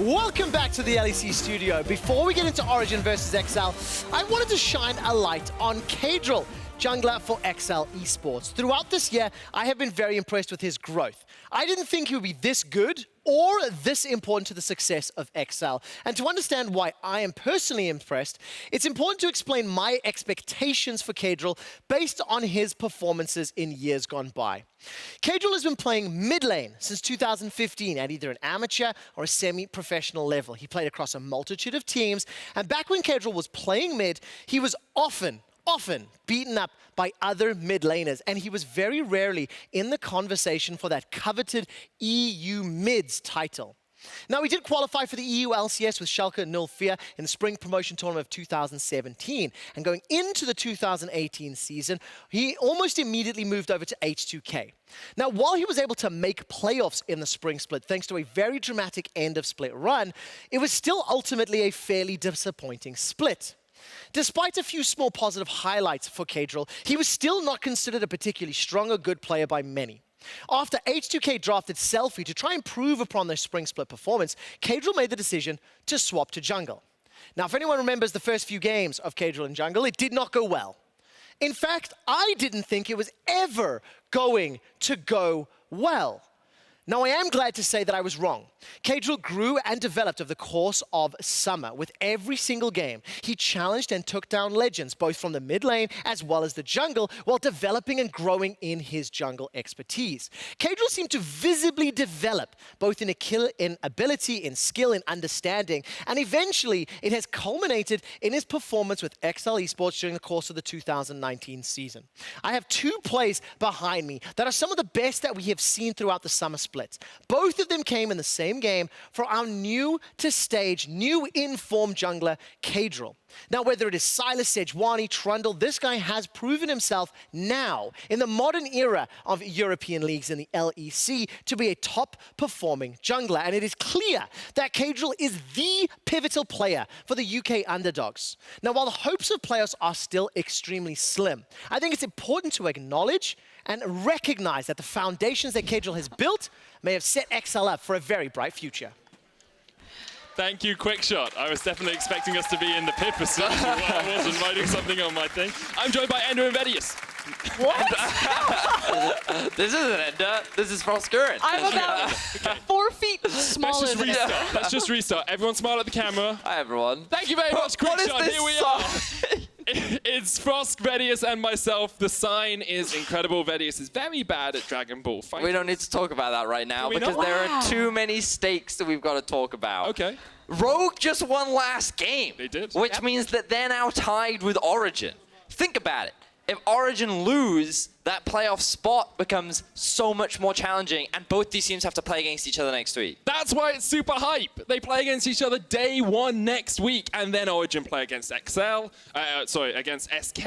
Welcome back to the LEC studio. Before we get into Origen versus XL, I wanted to shine a light on Caedral, jungler for XL Esports. Throughout this year, I have been very impressed with his growth. I didn't think he would be this good or this important to the success of XL. And to understand why I am personally impressed, it's important to explain my expectations for Caedral based on his performances in years gone by. Caedral has been playing mid lane since 2015 at either an amateur or a semi-professional level. He played across a multitude of teams, and back when Caedral was playing mid, he was often beaten up by other mid laners, and he was very rarely in the conversation for that coveted EU Mids title. Now, he did qualify for the EU LCS with Schalke 04 in the spring promotion tournament of 2017, and going into the 2018 season, he almost immediately moved over to H2K. Now, while he was able to make playoffs in the spring split thanks to a very dramatic end of split run, it was still ultimately a fairly disappointing split. Despite a few small positive highlights for Caedral, he was still not considered a particularly strong or good player by many. After H2K drafted Selfie to try and improve upon their spring split performance, Caedral made the decision to swap to jungle. Now, if anyone remembers the first few games of Caedral in jungle, it did not go well. In fact, I didn't think it was ever going to go well. Now, I am glad to say that I was wrong. Caedral grew and developed over the course of summer. With every single game, he challenged and took down legends, both from the mid lane as well as the jungle, while developing and growing in his jungle expertise. Caedral seemed to visibly develop, both in ability, in skill, in understanding, and eventually it has culminated in his performance with XL Esports during the course of the 2019 season. I have two plays behind me that are some of the best that we have seen throughout the summer split. Both of them came in the same game for our new to stage, new informed jungler, Caedral. Now, whether it is Sylas, Sejuani, Trundle, this guy has proven himself now in the modern era of European leagues in the LEC to be a top performing jungler. And it is clear that Caedral is the pivotal player for the UK underdogs. Now, while the hopes of playoffs are still extremely slim, I think it's important to acknowledge and recognize that the foundations that Caedral has built may have set XL up for a very bright future. Thank you, Quickshot. I was definitely expecting us to be in the pip as soon as I wasn't writing something on my thing. I'm joined by Ender and Vedius. What? This isn't Ender. This is Froskurinn. I'm about 4 feet smaller than restart. Let's just restart. Everyone smile at the camera. Hi, everyone. Thank you very much, Quickshot. Here we are. It's Frosk, Vedius, and myself. The sign is incredible. Vedius is very bad at Dragon Ball fighting. We don't need to talk about that right now because there are too many stakes that we've got to talk about. Okay. Rogue just won last game. They did. Which means that they're now tied with Origen. Think about it. If Origen lose, that playoff spot becomes so much more challenging, and both these teams have to play against each other next week. That's why it's super hype. They play against each other day one next week, and then Origen play against against SK,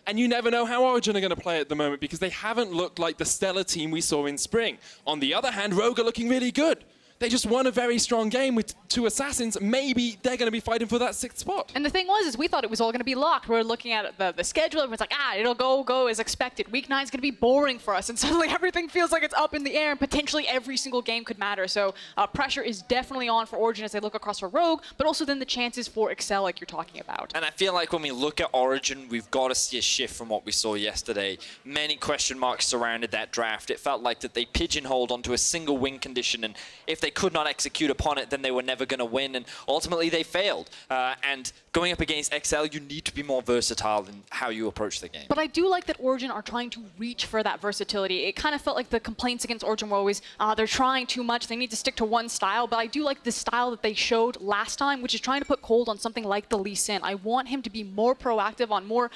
and you never know how Origen are going to play at the moment because they haven't looked like the stellar team we saw in spring. On the other hand, Rogue are looking really good. They just won a very strong game with 2 assassins. Maybe they're going to be fighting for that 6th spot. And the thing was, we thought it was all going to be locked. We were looking at the schedule. Everyone's like, it'll go as expected. Week 9 is going to be boring for us. And suddenly everything feels like it's up in the air, and potentially every single game could matter. So pressure is definitely on for Origen as they look across for Rogue, but also then the chances for Excel like you're talking about. And I feel like when we look at Origen, we've got to see a shift from what we saw yesterday. Many question marks surrounded that draft. It felt like that they pigeonholed onto a single win condition, and if they could not execute upon it, then they were never going to win, and ultimately they failed. And going up against XL, you need to be more versatile in how you approach the game. But I do like that Origen are trying to reach for that versatility. It kind of felt like the complaints against Origen were always, they're trying too much, they need to stick to one style, but I do like the style that they showed last time, which is trying to put Kold on something like the Lee Sin. I want him to be more proactive on more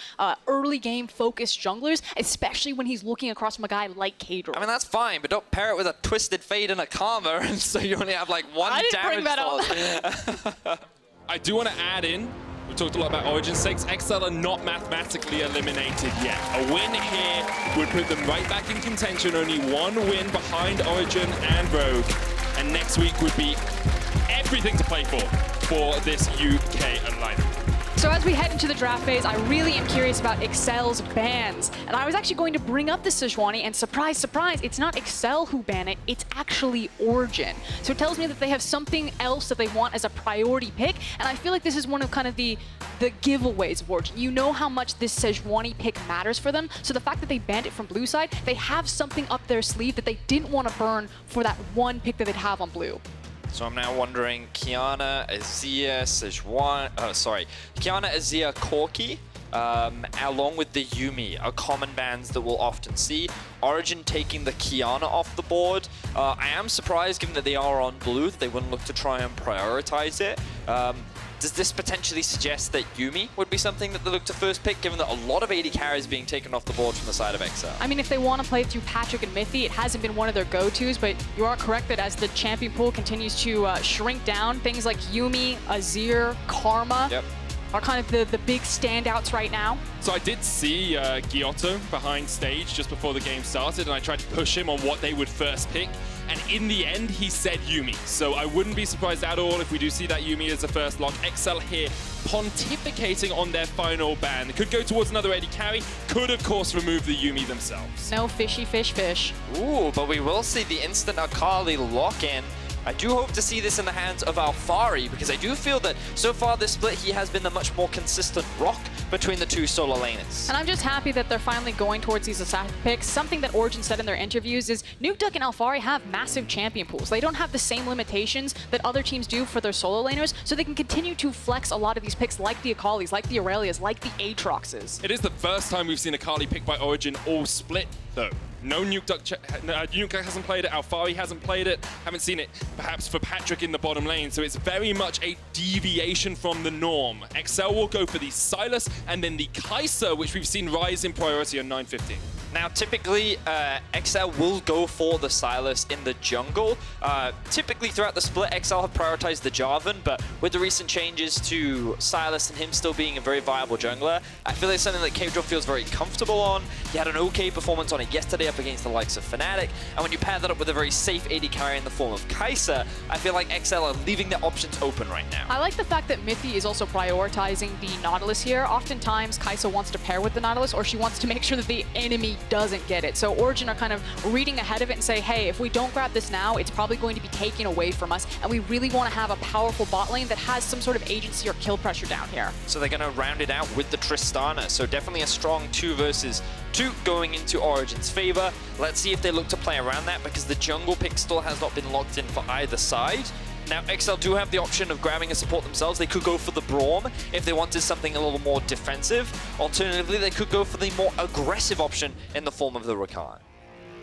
early game focused junglers, especially when he's looking across from a guy like Caedral. I mean, that's fine, but don't pair it with a Twisted Fate and a Karma, and so you only have like one damage source. I do want to add in, we talked a lot about Origen 6. XL are not mathematically eliminated yet. A win here would put them right back in contention, only 1 win behind Origen and Rogue. And next week would be everything to play for this UK alignment. So as we head into the draft phase, I really am curious about Excel's bans. And I was actually going to bring up the Sejuani, and surprise, surprise, it's not Excel who ban it, it's actually Origen. So it tells me that they have something else that they want as a priority pick, and I feel like this is one of kind of the giveaways of Origen. You know how much this Sejuani pick matters for them, so the fact that they banned it from blue side, they have something up their sleeve that they didn't want to burn for that one pick that they'd have on blue. So I'm now wondering, Qiyana, Azir, Sejuani, Qiyana, Azir, Corki, along with the Yuumi are common bans that we'll often see. Origen taking the Qiyana off the board. I am surprised, given that they are on blue, that they wouldn't look to try and prioritize it. Does this potentially suggest that Yuumi would be something that they look to first pick, given that a lot of AD carries being taken off the board from the side of XL? I mean, if they want to play through Patrik and Mithy, it hasn't been one of their go-tos, but you are correct that as the champion pool continues to shrink down, things like Yuumi, Azir, Karma are kind of the big standouts right now. So I did see Guilhoto behind stage just before the game started, and I tried to push him on what they would first pick. And in the end, he said Yuumi. So I wouldn't be surprised at all if we do see that Yuumi as the first lock. XL here pontificating on their final ban. They could go towards another AD carry, could of course remove the Yuumi themselves. No fishy fish fish. Ooh, but we will see the instant Akali lock in. I do hope to see this in the hands of Alphari, because I do feel that so far this split, he has been the much more consistent rock between the two solo laners. And I'm just happy that they're finally going towards these assassin picks. Something that Origen said in their interviews is Nukeduck and Alphari have massive champion pools. They don't have the same limitations that other teams do for their solo laners, so they can continue to flex a lot of these picks like the Akalis, like the Aurelias, like the Aatroxes. It is the first time we've seen Akali picked by Origen all split, though. No Nukeduck, Nukeduck hasn't played it, Alphari hasn't played it, haven't seen it perhaps for Patrik in the bottom lane, so it's very much a deviation from the norm. XL will go for the Sylas and then the Kai'Sa, which we've seen rise in priority on 9:15. Now, typically, XL will go for the Sylas in the jungle. Typically, throughout the split, XL have prioritized the Jarvan, but with the recent changes to Sylas and him still being a very viable jungler, I feel like it's something that Caedral feels very comfortable on. He had an okay performance on it yesterday up against the likes of Fnatic, and when you pair that up with a very safe AD carry in the form of Kai'Sa, I feel like XL are leaving their options open right now. I like the fact that Mithy is also prioritizing the Nautilus here. Oftentimes, Kai'Sa wants to pair with the Nautilus, or she wants to make sure that the enemy doesn't get it. So Origen are kind of reading ahead of it and say, hey, if we don't grab this now, it's probably going to be taken away from us, and we really want to have a powerful bot lane that has some sort of agency or kill pressure down here. So they're going to round it out with the Tristana. So definitely a strong 2 versus 2 going into Origen's favor. Let's see if they look to play around that, because the jungle pick still has not been locked in for either side. Now, XL do have the option of grabbing a support themselves. They could go for the Braum if they wanted something a little more defensive. Alternatively, they could go for the more aggressive option in the form of the Rakan.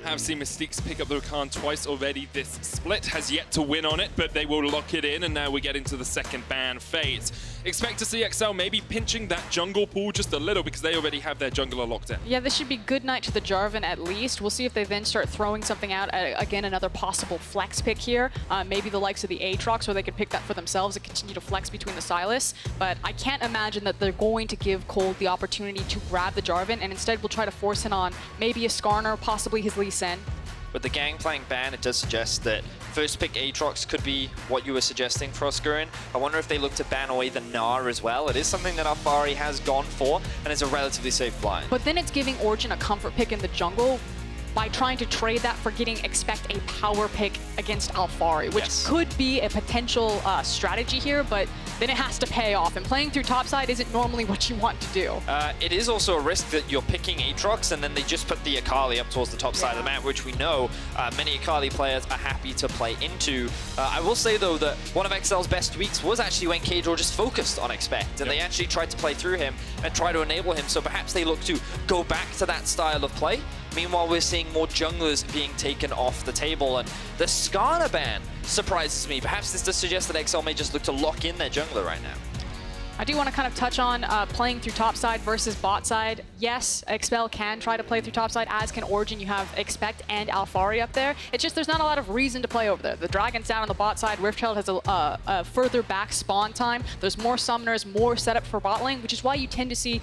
Have seen Mystiques pick up the Rakan twice already this split, has yet to win on it, but they will lock it in, and now we get into the second ban phase. Expect to see XL maybe pinching that jungle pool just a little, because they already have their jungler locked in. Yeah, this should be good night to the Jarvan at least. We'll see if they then start throwing something out. Again, another possible flex pick here. Maybe the likes of the Aatrox, where they could pick that for themselves and continue to flex between the Sylas. But I can't imagine that they're going to give Kold the opportunity to grab the Jarvan, and instead will try to force him on maybe a Skarner, possibly his Lee Sin. With the Gangplank ban, it does suggest that first pick Aatrox could be what you were suggesting, Froskurinn. I wonder if they look to ban away the Gnar as well. It is something that Alphari has gone for, and is a relatively safe blind. But then it's giving Origen a comfort pick in the jungle by trying to trade that for getting expect a power pick against Alphari, which could be a potential strategy here, but then it has to pay off. And playing through topside isn't normally what you want to do. It is also a risk that you're picking Aatrox and then they just put the Akali up towards the top side of the map, which we know many Akali players are happy to play into. I will say, though, that one of XL's best weeks was actually when Caedral just focused on Expect, and they actually tried to play through him and try to enable him, so perhaps they look to go back to that style of play. Meanwhile, we're seeing more junglers being taken off the table, and the Skarner ban surprises me. Perhaps this does suggest that XL may just look to lock in their jungler right now. I do want to kind of touch on playing through topside versus bot side. Yes, XL can try to play through topside, as can Origen. You have Expect and Alphari up there. It's just there's not a lot of reason to play over there. The Dragon's down on the bot side. Riftchild has a further back spawn time. There's more summoners, more setup for bot lane, which is why you tend to see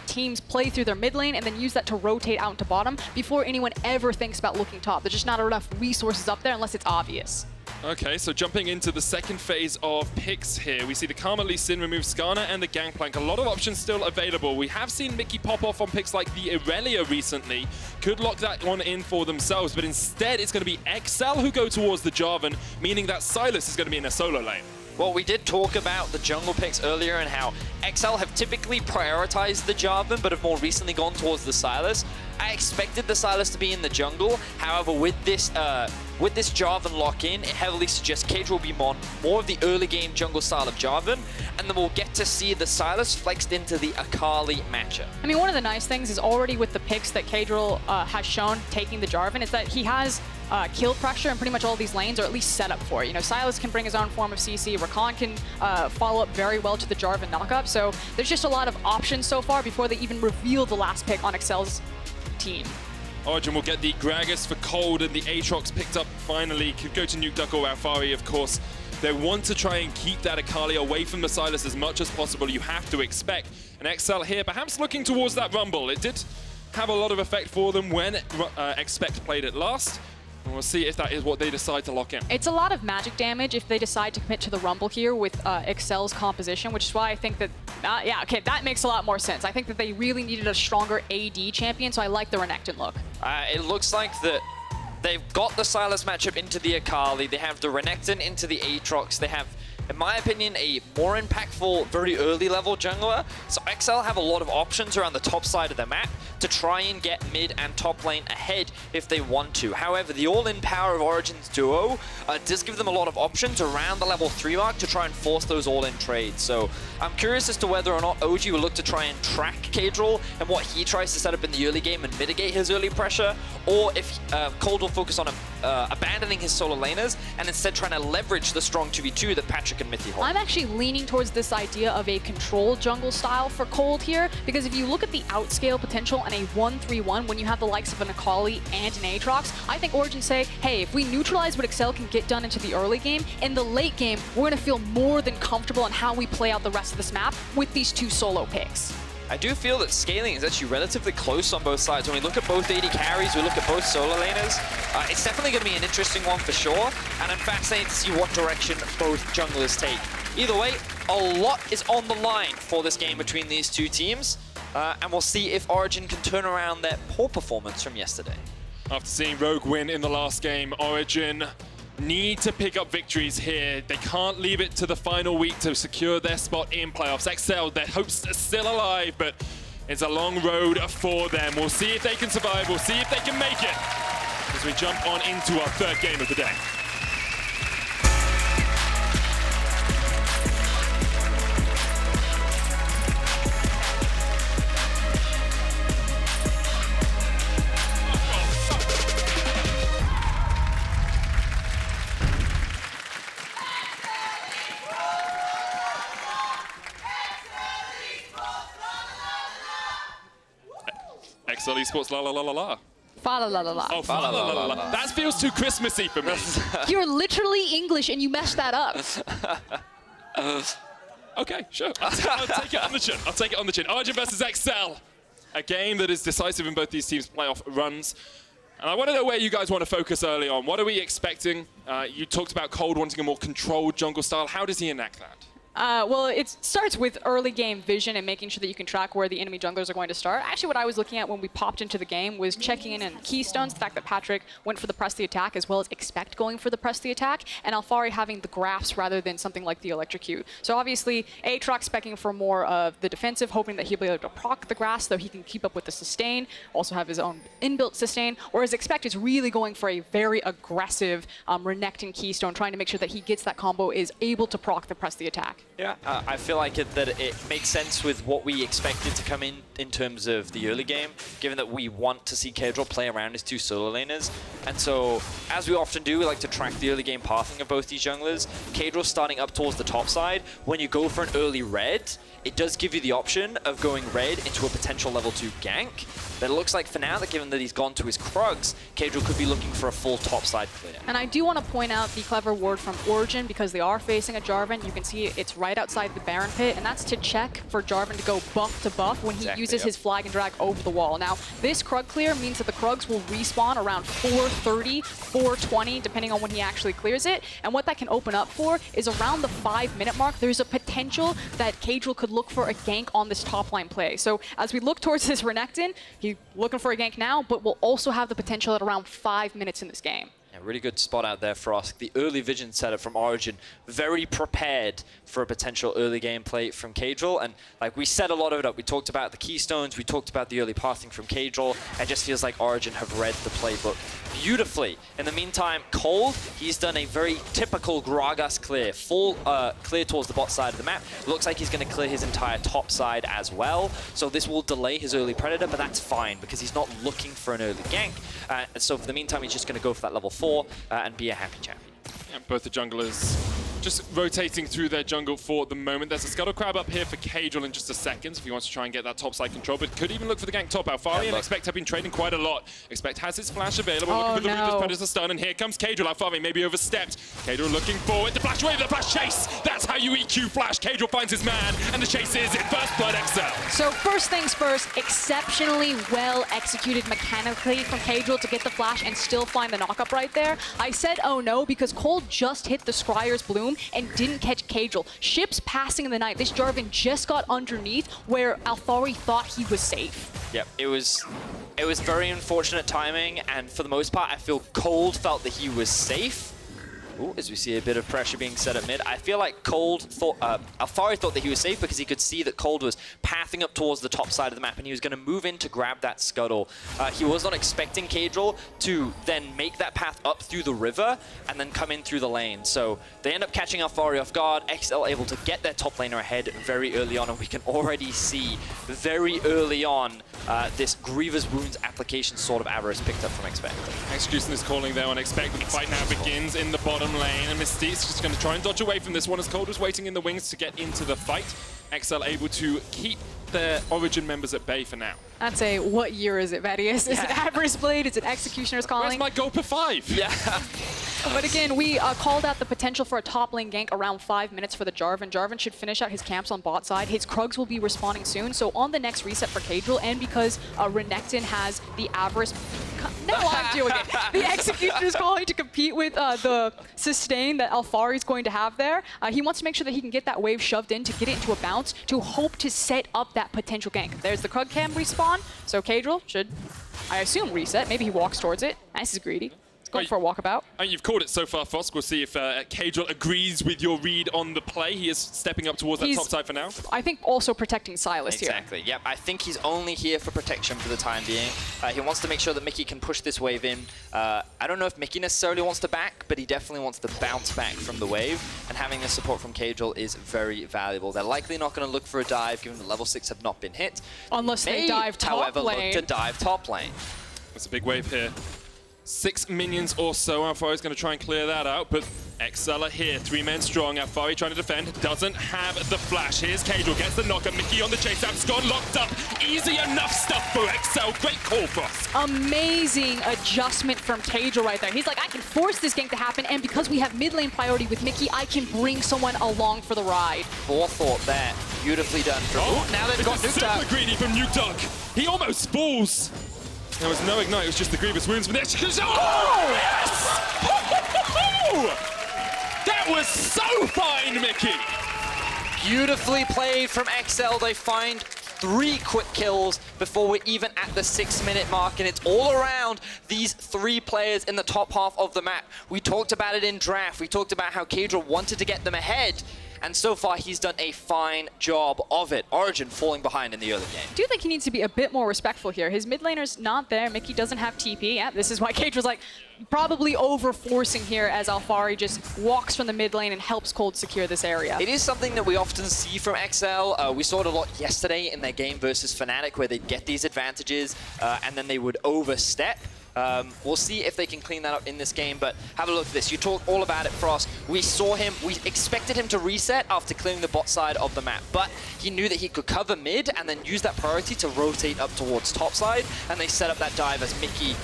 teams play through their mid lane and then use that to rotate out into bottom before anyone ever thinks about looking top. There's just not enough resources up there unless it's obvious. Okay, so jumping into the second phase of picks here, we see the Karma Sin remove Skarner and the Gangplank. A lot of options still available. We have seen Mickey pop off on picks like the Irelia recently. Could lock that one in for themselves, but instead it's going to be XL who go towards the Jarvan, meaning that Sylas is going to be in a solo lane. Well, we did talk about the jungle picks earlier and how XL have typically prioritized the Jarvan, but have more recently gone towards the Sylas. I expected the Sylas to be in the jungle. However, with this Jarvan lock-in, it heavily suggests Caedral will be more of the early game jungle style of Jarvan, and then we'll get to see the Sylas flexed into the Akali matchup. I mean, one of the nice things is already with the picks that Caedral has shown taking the Jarvan is that he has kill pressure in pretty much all these lanes, or at least set up for it. You know, Sylas can bring his own form of CC, Rakan can follow up very well to the Jarvan knockup, so there's just a lot of options so far before they even reveal the last pick on XL's team. Origen will get the Gragas for Kold, and the Aatrox picked up finally. Could go to Nukeduck or Alphari, of course. They want to try and keep that Akali away from the Sylas as much as possible. You have to expect an XL here, perhaps looking towards that Rumble. It did have a lot of effect for them when Expect played it last. And we'll see if that is what they decide to lock in. It's a lot of magic damage if they decide to commit to the Rumble here with Excel's composition, which is why I think that, yeah, okay, that makes a lot more sense. I think that they really needed a stronger AD champion, so I like the Renekton look. It looks like that they've got the Sylas matchup into the Akali, they have the Renekton into the Aatrox, they have, in my opinion, a more impactful, very early level jungler. So XL have a lot of options around the top side of the map to try and get mid and top lane ahead if they want to. However, the all-in power of Origen's duo does give them a lot of options around the level 3 mark to try and force those all-in trades. So I'm curious as to whether or not OG will look to try and track Caedral and what he tries to set up in the early game and mitigate his early pressure, or if Kold will focus on abandoning his solo laners and instead trying to leverage the strong 2v2 that Patrik and Mithy hold. I'm actually leaning towards this idea of a controlled jungle style for Kold here, because if you look at the outscale potential and a 1-3-1 when you have the likes of an Akali and an Aatrox, I think Origen say, hey, if we neutralize what Excel can get done into the early game, in the late game, we're going to feel more than comfortable in how we play out the rest of this map with these two solo picks. I do feel that scaling is actually relatively close on both sides. When we look at both AD carries, we look at both solo laners, it's definitely going to be an interesting one for sure, and I'm fascinated to see what direction both junglers take. Either way, a lot is on the line for this game between these two teams, and we'll see if Origen can turn around their poor performance from yesterday. After seeing Rogue win in the last game, Origen need to pick up victories here. They can't leave it to the final week to secure their spot in playoffs. XL, their hopes are still alive, but it's a long road for them. We'll see if they can survive. We'll see if they can make it as we jump on into our third game of the day. XL Esports la la la la la. Fa la la la la. Oh, fa la la la la. That feels too Christmassy for me. You're literally English and you messed that up. Okay, sure. I'll take it on the chin. I'll take it on the chin. Origen versus XL. A game that is decisive in both these teams' playoff runs. And I want to know where you guys want to focus early on. What are we expecting? You talked about Kold wanting a more controlled jungle style. How does he enact that? Well, it starts with early game vision and making sure that you can track where the enemy junglers are going to start. Actually, what I was looking at when we popped into the game was checking in on keystones, the fact that Patrik went for the press the attack as well as Expect going for the press the attack, and Alphari having the graphs rather than something like the electrocute. So obviously, Aatrox specking for more of the defensive, hoping that he'll be able to proc the grass so he can keep up with the sustain, also have his own inbuilt sustain, whereas Expect is really going for a very aggressive Renekton keystone, trying to make sure that he gets that combo, is able to proc the press the attack. Yeah, I feel like that it makes sense with what we expected to come in terms of the early game, given that we want to see Caedral play around his two solo laners. And so, as we often do, we like to track the early game pathing of both these junglers. Caedral starting up towards the top side. When you go for an early red, it does give you the option of going red into a potential level 2 gank. But it looks like for now, that given that he's gone to his Krugs, Caedral could be looking for a full topside clear. And I do want to point out the clever ward from Origen, because they are facing a Jarvan. You can see it's sits right outside the Baron pit, and that's to check for Jarvan to go buff to buff when he uses his flag and drag over the wall. Now, this Krug clear means that the Krugs will respawn around 4:30, 4:20, depending on when he actually clears it. And what that can open up for is around the 5-minute mark, there's a potential that Caedral could look for a gank on this top line play. So as we look towards this Renekton, he's looking for a gank now, but will also have the potential at around 5 minutes in this game. Yeah, really good spot out there for us. The early vision setup from Origen, very prepared for a potential early gameplay from Caedral. And like we set a lot of it up. We talked about the keystones, we talked about the early passing from Caedral. It just feels like Origen have read the playbook beautifully. In the meantime, Kold, he's done a very typical Gragas clear, full clear towards the bot side of the map. Looks like he's going to clear his entire top side as well. So this will delay his early Predator, but that's fine because he's not looking for an early gank. And so for the meantime, he's just going to go for that level 4 and be a happy champion. Yeah, both the junglers just rotating through their jungle for the moment. There's a Scuttle Crab up here for Caedral in just a second if he wants to try and get that top side control, but could even look for the gank top. Alphari and Expect have been trading quite a lot. Expect has his flash available, looking for the Reaper's Predator stun, and here comes Caedral. Alphari maybe overstepped. Caedral looking forward, the flash away, the flash chase! That's how you EQ flash. Caedral finds his man, and the chase is it. First blood XL. So first things first, exceptionally well executed mechanically from Caedral to get the flash and still find the knock-up right there. I said oh no because Kold just hit the Scryer's Bloom and didn't catch Caedral. Ships passing in the night. This Jarvan just got underneath where Alphari thought he was safe. Yep, it was very unfortunate timing, and for the most part, I feel Kold felt that he was safe. Ooh, as we see a bit of pressure being set at mid. I feel like Alphari thought that he was safe because he could see that Kold was pathing up towards the top side of the map and he was going to move in to grab that scuttle. He was not expecting Caedral to then make that path up through the river and then come in through the lane. So they end up catching Alphari off guard. XL able to get their top laner ahead very early on, and we can already see very early on this Griever's Wounds application sort of avarice picked up from Expect. Execution is calling there on Expect. The fight now begins in the bottom lane, and Mystiques just going to try and dodge away from this one as Kold was waiting in the wings to get into the fight. XL able to keep their Origen members at bay for now. That's a what year is it, Vedius? Is it Avarice Blade? Is it Executioner's Calling? Where's my goal per 5? Yeah. But again, we called out the potential for a top lane gank around 5 minutes for the Jarvan. Jarvan should finish out his camps on bot side. His Krugs will be respawning soon. So on the next reset for Caedral, and because Renekton has the Avarice... Now I'm doing it. The Executioner's Calling to compete with the sustain that Alphari is going to have there. He wants to make sure that he can get that wave shoved in to get it into a bounce to hope to set up that potential gank. There's the Krug cam respawn, so Caedral should, I assume, reset. Maybe he walks towards it. Nice is greedy. Going for a walkabout. You've called it so far, Frosk. We'll see if Caedral agrees with your read on the play. He is stepping up towards that top side for now. I think also protecting Sylas here. Exactly, yep. I think he's only here for protection for the time being. He wants to make sure that Mithy can push this wave in. I don't know if Mithy necessarily wants to back, but he definitely wants to bounce back from the wave, and having the support from Caedral is very valuable. They're likely not going to look for a dive, given that level 6 have not been hit. Unless they dive top lane. However, look to dive top lane. That's a big wave here. 6 minions or so. Alphari's going to try and clear that out, but XL are here. 3 men strong. Alphari trying to defend. Doesn't have the flash. Here's Caedral. Gets the knocker. Mithy on the chase. Abscon locked up. Easy enough stuff for XL. Great call, Frost. Amazing adjustment from Caedral right there. He's like, I can force this gank to happen, and because we have mid lane priority with Mithy, I can bring someone along for the ride. Forethought there. Beautifully done. Now they've got Nukeduck. Super greedy from Nukeduck. He almost falls. There was no ignite, it was just the Grievous Wounds from the execution. Oh, yes! That was so fine, Mickey! Beautifully played from XL. They find 3 quick kills before we're even at the 6-minute mark, and it's all around these 3 players in the top half of the map. We talked about it in draft. We talked about how Caedral wanted to get them ahead, and so far he's done a fine job of it. Origen falling behind in the early game. I do think he needs to be a bit more respectful here. His mid laner's not there. Mithy doesn't have TP. Yeah, this is why Caedral's like probably over-forcing here as Alphari just walks from the mid lane and helps Kold secure this area. It is something that we often see from XL. We saw it a lot yesterday in their game versus Fnatic, where they'd get these advantages and then they would overstep. We'll see if they can clean that up in this game, but have a look at this. You talk all about it, Frost. We saw him, we expected him to reset after clearing the bot side of the map, but he knew that he could cover mid and then use that priority to rotate up towards top side, and they set up that dive as Mickey,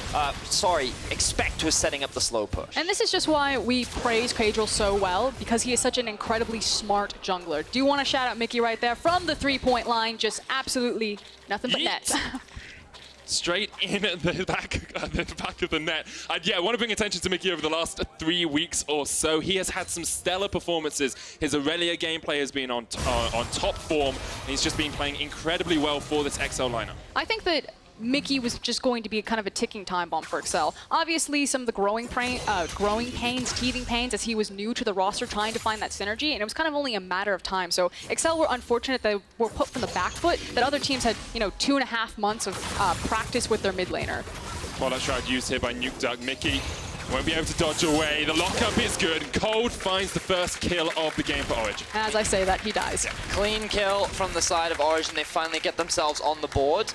Expect was setting up the slow push. And this is just why we praise Caedral so well, because he is such an incredibly smart jungler. Do you want to shout out Mickey right there from the 3-point line, just absolutely nothing but net. Straight in at the back of the net. Yeah, I want to bring attention to Mickey over the last 3 weeks or so. He has had some stellar performances. His Aurelia gameplay has been on top form, and he's just been playing incredibly well for this XL lineup. I think that Mickey was just going to be kind of a ticking time bomb for XL. Obviously, some of the growing pains, teething pains, as he was new to the roster trying to find that synergy, and it was kind of only a matter of time. So XL were unfortunate they were put from the back foot, that other teams had, 2.5 months of practice with their mid laner. Well, that shroud used here by Nukeduck. Mickey won't be able to dodge away. The lockup is good. Kold finds the first kill of the game for Origen. As I say that, he dies. Yeah. Clean kill from the side of Origen. They finally get themselves on the board.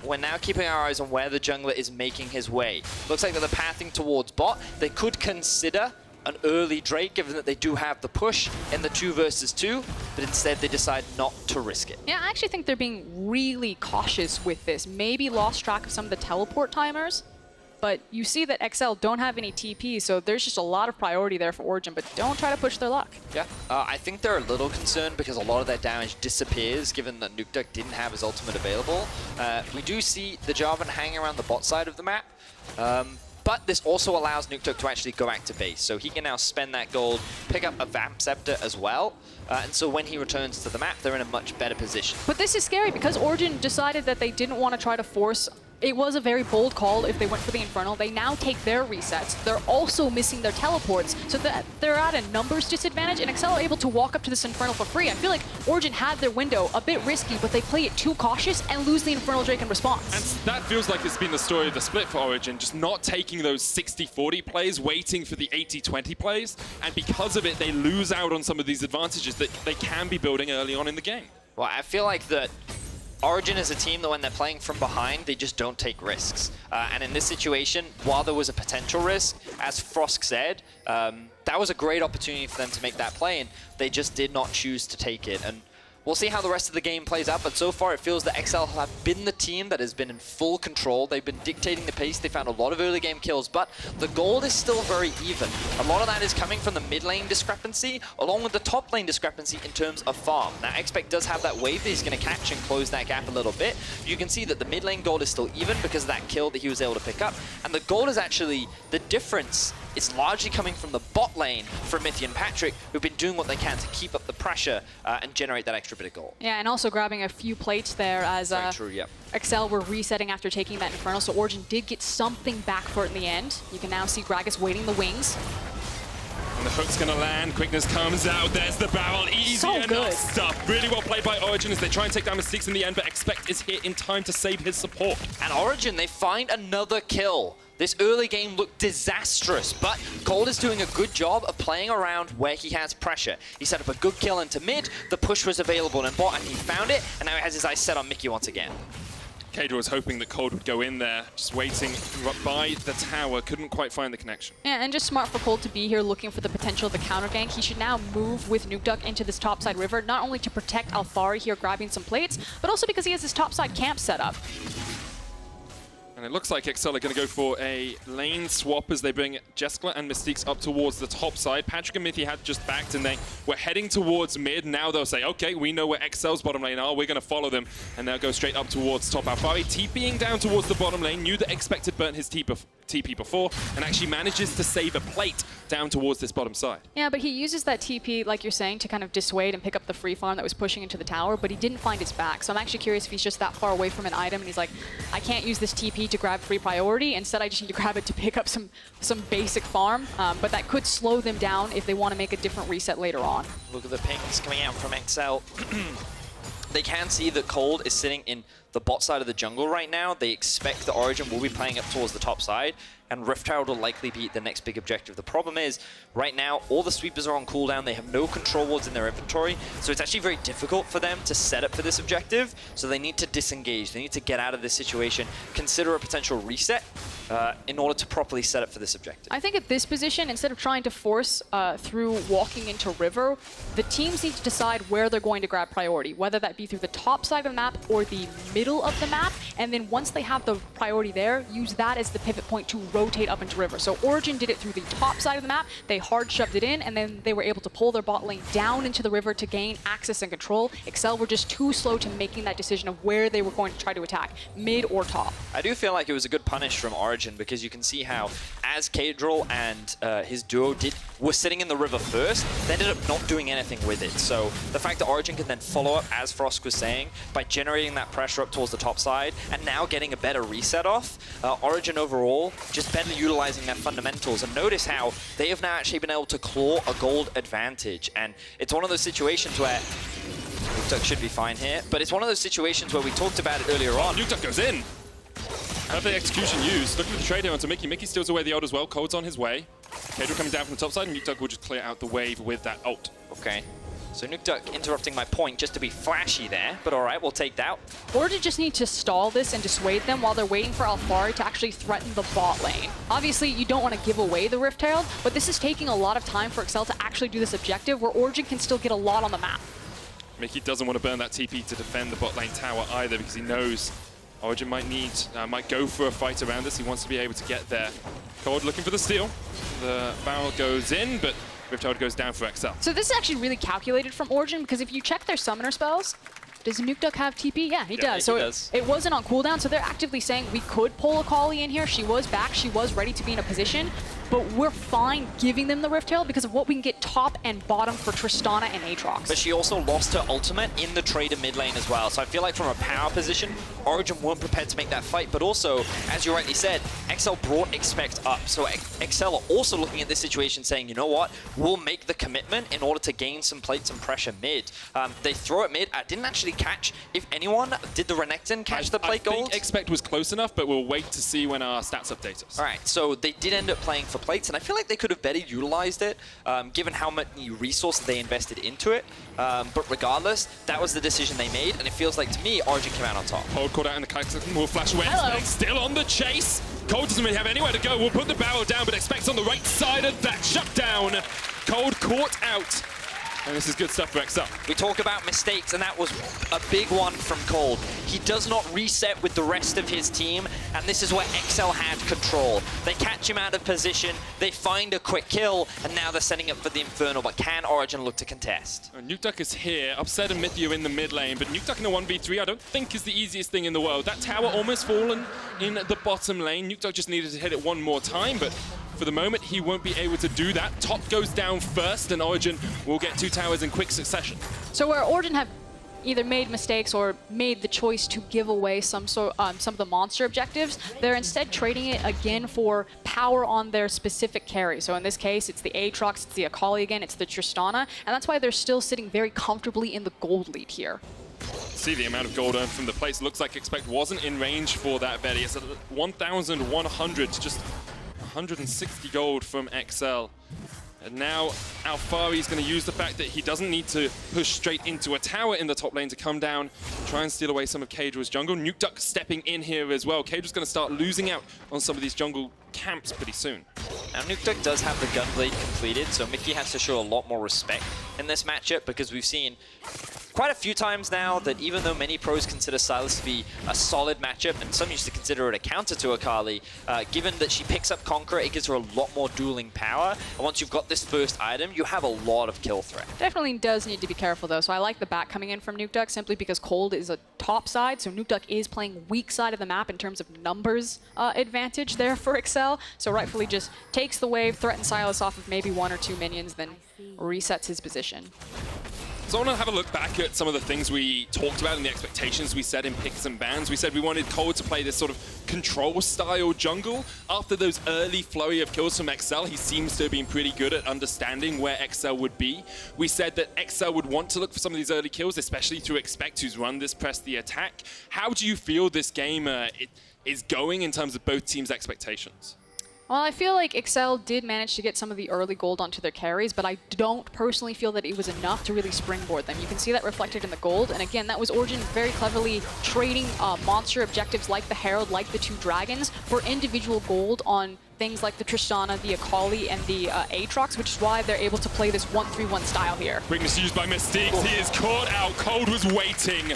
We're now keeping our eyes on where the jungler is making his way. Looks like they're pathing towards bot. They could consider an early Drake, given that they do have the push in the 2 versus 2, but instead they decide not to risk it. Yeah, I actually think they're being really cautious with this. Maybe lost track of some of the teleport timers. But you see that XL don't have any TP, so there's just a lot of priority there for Origen, but don't try to push their luck. Yeah, I think they're a little concerned because a lot of their damage disappears given that Nukeduck didn't have his ultimate available. We do see the Jarvan hanging around the bot side of the map, but this also allows Nukeduck to actually go back to base, so he can now spend that gold, pick up a Vamp Scepter as well, and so when he returns to the map, they're in a much better position. But this is scary because Origen decided that they didn't want to try to force. It was a very bold call if they went for the Infernal. They now take their resets. They're also missing their teleports, so that they're at a numbers disadvantage, and XL are able to walk up to this Infernal for free. I feel like Origen had their window a bit risky, but they play it too cautious and lose the Infernal Drake in response. And that feels like it's been the story of the split for Origen, just not taking those 60-40 plays, waiting for the 80-20 plays, and because of it, they lose out on some of these advantages that they can be building early on in the game. Well, I feel like that Origen is a team that when they're playing from behind, they just don't take risks. And in this situation, while there was a potential risk, as Frosk said, that was a great opportunity for them to make that play, and they just did not choose to take it. And we'll see how the rest of the game plays out, but so far it feels that XL have been the team that has been in full control. They've been dictating the pace. They found a lot of early game kills, but the gold is still very even. A lot of that is coming from the mid lane discrepancy, along with the top lane discrepancy in terms of farm. Now, Expect does have that wave that he's going to catch and close that gap a little bit. You can see that the mid lane gold is still even because of that kill that he was able to pick up, and the gold is actually the difference. It's largely coming from the bot lane from Mithy and Patrik, who've been doing what they can to keep up the pressure and generate that extra bit of gold. Yeah, and also grabbing a few plates there as true, yep. XL were resetting after taking that Infernal, so Origen did get something back for it in the end. You can now see Gragas waiting the wings. And the hook's gonna land, quickness comes out, there's the barrel, easy enough stuff. Really well played by Origen as they try and take down Mystiques in the end, but Expect is here in time to save his support. And Origen, they find another kill. This early game looked disastrous, but Kold is doing a good job of playing around where he has pressure. He set up a good kill into mid, the push was available in bot, and he found it, and now he has his eyes set on Mickey once again. Caedral was hoping that Kold would go in there, just waiting by the tower, couldn't quite find the connection. Yeah, and just smart for Kold to be here looking for the potential of the counter gank. He should now move with Nukeduck into this topside river, not only to protect Alphari here grabbing some plates, but also because he has this topside camp set up. And it looks like XL are going to go for a lane swap as they bring Jeskla and Mystiques up towards the top side. Patrik and Mithy had just backed and they were heading towards mid. Now they'll say, okay, we know where XL's bottom lane are. We're going to follow them. And they'll go straight up towards top. Alphari TPing down towards the bottom lane. Knew that Expected burnt his TP before and actually manages to save a plate down towards this bottom side. Yeah, but he uses that TP, like you're saying, to kind of dissuade and pick up the free farm that was pushing into the tower, but he didn't find his back. So I'm actually curious if he's just that far away from an item and he's like, I can't use this TP to grab free priority. Instead, I just need to grab it to pick up some basic farm. But that could slow them down if they want to make a different reset later on. Look at the pings coming out from XL. They can see that Kold is sitting in the bot side of the jungle right now. They expect the Origen will be playing up towards the top side, and Rift Herald will likely be the next big objective. The problem is, right now, all the sweepers are on cooldown. They have no control wards in their inventory, so it's actually very difficult for them to set up for this objective. So they need to disengage. They need to get out of this situation, consider a potential reset, in order to properly set up for this objective. I think at this position, instead of trying to force through walking into river, the teams need to decide where they're going to grab priority, whether that be through the top side of the map or the middle of the map, and then once they have the priority there, use that as the pivot point to rotate up into river. So Origen did it through the top side of the map, they hard shoved it in, and then they were able to pull their bot lane down into the river to gain access and control. Excel were just too slow to making that decision of where they were going to try to attack, mid or top. I do feel like it was a good punish from Origen, because you can see how as Caedral and his duo were sitting in the river first, they ended up not doing anything with it. So the fact that Origen can then follow up, as Frosk was saying, by generating that pressure up towards the top side and now getting a better reset off, Origen overall just better utilizing their fundamentals. And notice how they have now actually been able to claw a gold advantage. And it's one of those situations where Nukeduck should be fine here, but it's one of those situations where we talked about it earlier on. Nukeduck goes in. Perfect execution used. Look at the trade here onto Mickey. Mickey steals away the ult as well. Kold's on his way. Caedral coming down from the top side, and Nukeduck will just clear out the wave with that ult. Okay. So Nukeduck interrupting my point just to be flashy there, but all right, we'll take that. Origen just need to stall this and dissuade them while they're waiting for Alphari to actually threaten the bot lane. Obviously, you don't want to give away the Rift Herald, but this is taking a lot of time for Excel to actually do this objective where Origen can still get a lot on the map. Mickey doesn't want to burn that TP to defend the bot lane tower either, because he knows Origen might go for a fight around this. He wants to be able to get there. Kold looking for the steal. The barrel goes in, but Rift Herald goes down for XL. So this is actually really calculated from Origen, because if you check their summoner spells, does Nukeduck have TP? Yeah, he does. So it wasn't on cooldown, so they're actively saying we could pull Akali in here. She was back, she was ready to be in a position, but we're fine giving them the Rift Herald because of what we can get top and bottom for Tristana and Aatrox. But she also lost her ultimate in the trader mid lane as well. So I feel like from a power position, Origen weren't prepared to make that fight. But also, as you rightly said, XL brought Expect up. So XL are also looking at this situation saying, you know what, we'll make the commitment in order to gain some plates and pressure mid. They throw it mid. I didn't actually catch if anyone did the Renekton catch the plate gold. I think Expect was close enough, but we'll wait to see when our stats update us. All right, so they did end up playing for plates, and I feel like they could have better utilized it, given how many resources they invested into it. But regardless, that was the decision they made, and it feels like, to me, Origen came out on top. Kold caught out in the Kai'Sa, will flash away. Hello. Expect still on the chase. Kold doesn't really have anywhere to go. We'll put the barrel down, but Expect's on the right side of that shutdown. Kold caught out. And this is good stuff for XL. We talk about mistakes, and that was a big one from Kold. He does not reset with the rest of his team, and this is where XL had control. They catch him out of position, they find a quick kill, and now they're setting up for the Infernal, but can Origen look to contest? Nukeduck is here. Upset and Mithy are in the mid lane, but Nukeduck in a 1v3 I don't think is the easiest thing in the world. That tower almost fallen in the bottom lane. Nukeduck just needed to hit it one more time, but for the moment, he won't be able to do that. Top goes down first, and Origen will get 2 towers in quick succession. So where Origen have either made mistakes or made the choice to give away some of the monster objectives, they're instead trading it again for power on their specific carry. So in this case, it's the Aatrox, it's the Akali again, it's the Tristana, and that's why they're still sitting very comfortably in the gold lead here. See the amount of gold earned from the place. Looks like Expect wasn't in range for that Vedius. 1,100 to just 160 gold from XL. And now Alphari is going to use the fact that he doesn't need to push straight into a tower in the top lane to come down, try and steal away some of Caedral's jungle. Nukeduck stepping in here as well. Caedral's going to start losing out on some of these jungle camps pretty soon. Now Nukeduck does have the Gunblade completed, so Mithy has to show a lot more respect in this matchup, because we've seen quite a few times now that even though many pros consider Sylas to be a solid matchup, and some used to consider it a counter to Akali, given that she picks up Conqueror, it gives her a lot more dueling power, and once you've got this first item, you have a lot of kill threat. Definitely does need to be careful though, so I like the back coming in from Nukeduck simply because Kold is a top side, so Nukeduck is playing weak side of the map in terms of numbers advantage there for Excel, so rightfully just takes the wave, threatens Sylas off of maybe 1 or 2 minions, then resets his position. So I want to have a look back at some of the things we talked about and the expectations we set in picks and bans. We said we wanted Kold to play this sort of control-style jungle. After those early flurry of kills from XL, he seems to have been pretty good at understanding where XL would be. We said that XL would want to look for some of these early kills, especially through Expect, who's run this press the attack. How do you feel this game is going in terms of both teams' expectations? Well, I feel like Excel did manage to get some of the early gold onto their carries, but I don't personally feel that it was enough to really springboard them. You can see that reflected in the gold, and again, that was Origen very cleverly trading monster objectives like the Herald, like the 2 dragons, for individual gold on things like the Tristana, the Akali, and the Aatrox, which is why they're able to play this 1-3-1 style here. Quickness used by Mystiques. He is caught out. Kold was waiting.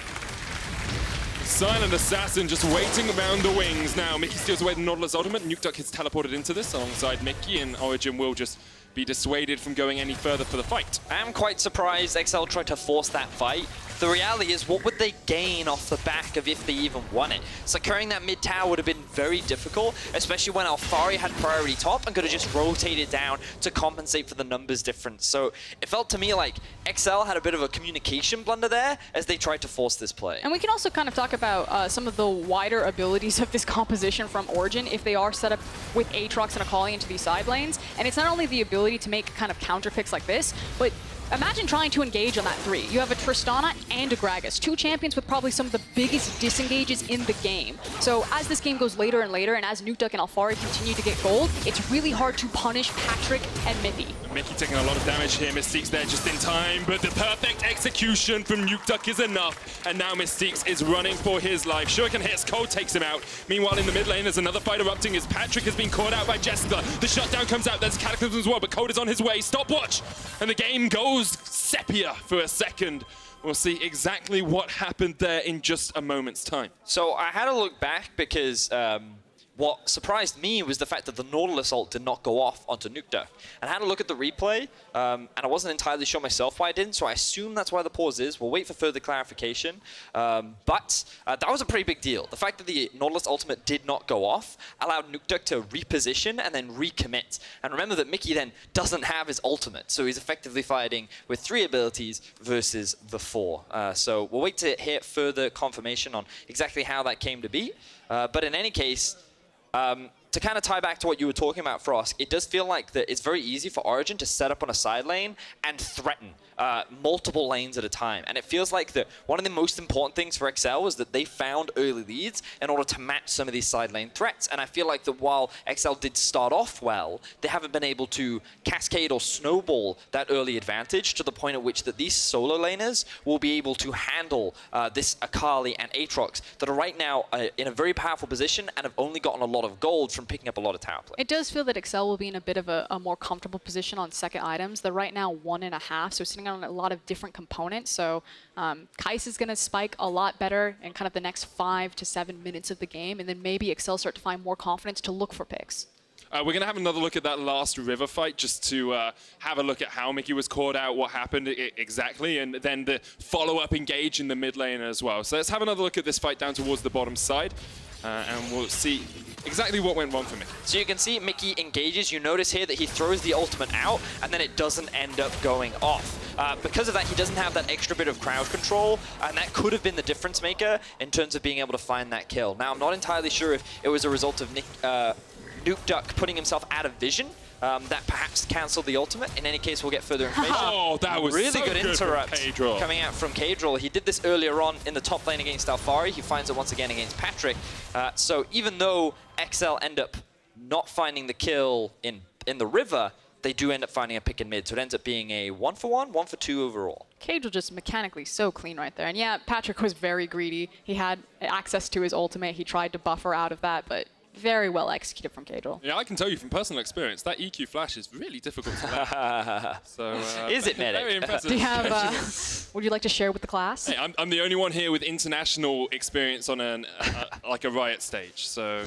Silent Assassin just waiting around the wings. Now, Mithy steals away the Nautilus ultimate. Nukeduck is teleported into this alongside Mithy, and Origen will just be dissuaded from going any further for the fight. I am quite surprised XL tried to force that fight. The reality is, what would they gain off the back of if they even won it? Securing that mid tower would have been very difficult, especially when Alphari had priority top and could have just rotated down to compensate for the numbers difference. So it felt to me like XL had a bit of a communication blunder there as they tried to force this play. And we can also kind of talk about some of the wider abilities of this composition from Origen if they are set up with Aatrox and Akali into these side lanes. And it's not only the ability to make kind of counter picks like this, but imagine trying to engage on that 3. You have a Tristana and a Gragas, 2 champions with probably some of the biggest disengages in the game. So as this game goes later and later, and as Nukeduck and Alphari continue to get gold, it's really hard to punish Patrik and Mithy. Mithy taking a lot of damage here. Mystiques there just in time, but the perfect execution from Nukeduck is enough. And now Mystiques is running for his life. Shuriken hits, Kold takes him out. Meanwhile, in the mid lane, there's another fight erupting as Patrik has been caught out by Jeskla. The shutdown comes out, there's Cataclysm as well, but Kold is on his way. Stopwatch! And the game goes sepia for a second. We'll see exactly what happened there in just a moment's time. So I had to look back because what surprised me was the fact that the Nautilus ult did not go off onto Nukeduck. And I had to look at the replay, and I wasn't entirely sure myself why I didn't, so I assume that's why the pause is. We'll wait for further clarification. But that was a pretty big deal. The fact that the Nautilus ultimate did not go off allowed Nukeduck to reposition and then recommit. And remember that Mithy then doesn't have his ultimate, so he's effectively fighting with 3 abilities versus the 4. So we'll wait to hear further confirmation on exactly how that came to be. But in any case, to kind of tie back to what you were talking about, Frosk, it does feel like that it's very easy for Origen to set up on a side lane and threaten multiple lanes at a time. And it feels like that one of the most important things for XL was that they found early leads in order to match some of these side lane threats. And I feel like that while XL did start off well, they haven't been able to cascade or snowball that early advantage to the point at which that these solo laners will be able to handle this Akali and Aatrox that are right now in a very powerful position and have only gotten a lot of gold from picking up a lot of tower play. It does feel that Excel will be in a bit of a more comfortable position on second items. They're right now 1.5, so sitting on a lot of different components. So Kai'Sa is going to spike a lot better in kind of the next 5 to 7 minutes of the game, and then maybe Excel start to find more confidence to look for picks. We're going to have another look at that last river fight just to have a look at how Mithy was caught out, what happened exactly, and then the follow-up engage in the mid lane as well. So let's have another look at this fight down towards the bottom side, and we'll see exactly what went wrong for Mithy. So you can see Mithy engages. You notice here that he throws the ultimate out, and then it doesn't end up going off. Because of that, he doesn't have that extra bit of crowd control, and that could have been the difference maker in terms of being able to find that kill. Now, I'm not entirely sure if it was a result of Nukeduck putting himself out of vision that perhaps cancelled the ultimate. In any case, we'll get further information. Oh, that was really so good interrupt Caedral. coming out from Caedral. He did this earlier on in the top lane against Alphari. He finds it once again against Patrik. So even though XL end up not finding the kill in the river, they do end up finding a pick in mid. So it ends up being a 1-for-1, 1-for-2 overall. Caedral just mechanically so clean right there. And yeah, Patrik was very greedy. He had access to his ultimate. He tried to buffer out of that, but very well executed from Caedral. Yeah, I can tell you from personal experience, that EQ flash is really difficult to land. So, is it, Medic? Very impressive. Do you have, would you like to share with the class? Hey, I'm the only one here with international experience on like a Riot stage, so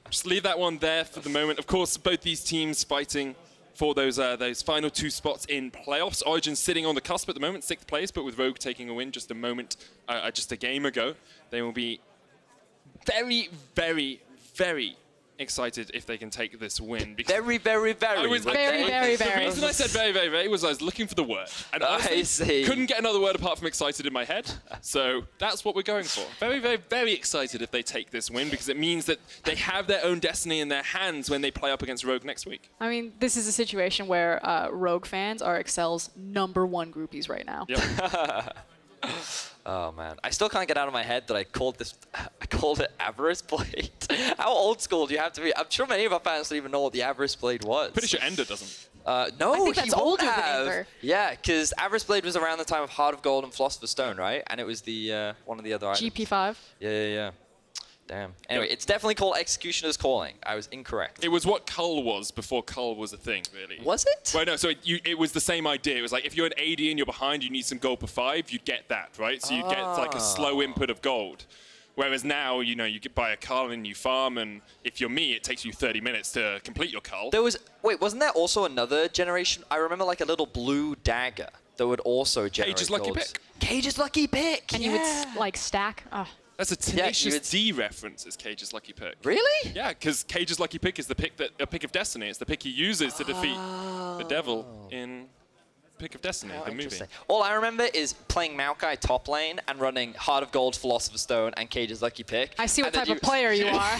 just leave that one there for the moment. Of course, both these teams fighting for those final 2 spots in playoffs. Origen sitting on the cusp at the moment, 6th place, but with Rogue taking a win just a game ago. They will be very, very, very excited if they can take this win. Very, very, very. The reason I said very, very, very was I was looking for the word. And honestly, couldn't get another word apart from excited in my head. So that's what we're going for. Very, very, very excited if they take this win, because it means that they have their own destiny in their hands when they play up against Rogue next week. I mean, this is a situation where Rogue fans are Excel's #1 groupies right now. Yep. Oh man, I still can't get out of my head that I called it Avarice Blade. How old school do you have to be? I'm sure many of our fans don't even know what the Avarice Blade was. Pretty sure Ender doesn't. No, I think that's he won't older than have. Ender. Yeah, because Avarice Blade was around the time of Heart of Gold and Philosopher's Stone, right? And it was the one of the other items. GP5. Yeah. Damn. Anyway, it's definitely called Executioner's Calling. I was incorrect. It was what Cull was before Cull was a thing, really. Was it? Well, no, so it was the same idea. It was like, if you're an AD and you're behind, you need some gold per 5, you'd get that, right? So you'd get like a slow input of gold. Whereas now, you know, you could buy a Cull and you farm, and if you're me, it takes you 30 minutes to complete your Cull. Wait, wasn't there also another generation? I remember like a little blue dagger that would also generate Cage's Lucky gold. Pick. Cage's Lucky Pick, And you would like stack. That's a Yeah, Tenacious D reference, is Cage's Lucky Pick. Really? Yeah, because Cage's Lucky Pick is the pick a pick of Destiny. It's the pick he uses to defeat the devil in Pick of Destiny, the movie. Interesting. All I remember is playing Maokai top lane and running Heart of Gold, Philosopher's Stone, and Cage's Lucky Pick. I see what And then type of player you are.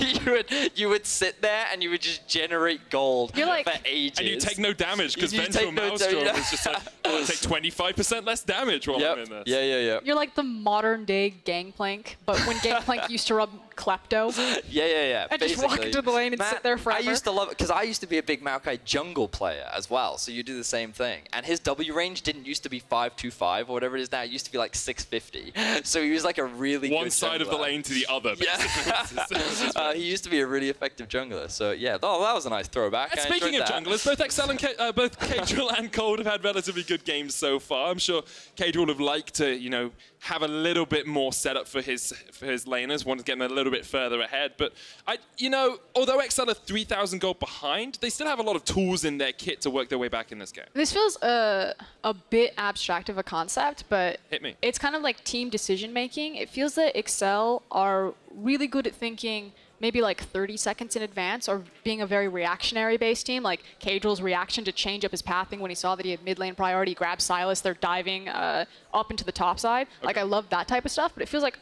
you would sit there and you would just generate gold You're like- for ages. And you take no damage, because You Vengeful take no Maelstrom damage. is just like, oh, I take 25% less damage while I'm in this. Yeah. You're like the modern day Gangplank, but when Gangplank used to rub Klepto. Yeah. And just walk basically. into the lane and sit there forever. I used to love it because I used to be a big Maokai jungle player as well. So you do the same thing. And his W range didn't used to be 525 or whatever it is now. It used to be like 650. So he was like a really One good side of the jungler. lane to the other, basically. He used to be a really effective jungler. So yeah, that was a nice throwback. And I speaking of enjoyed that. junglers, both Excel and both Caedral and Kold have had relatively good games so far. I'm sure Caedral would have liked to, you know, have a little bit more setup for his laners. One's getting a little bit further ahead, but although Excel are 3,000 gold behind, they still have a lot of tools in their kit to work their way back in this game. This feels a bit abstract of a concept, but Hit me. It's kind of like team decision making. It feels that Excel are really good at thinking maybe like 30 seconds in advance, or being a very reactionary based team, like Caedral's reaction to change up his pathing when he saw that he had mid lane priority, grab Sylas, they're diving up into the top side. Okay. Like I love that type of stuff, but it feels like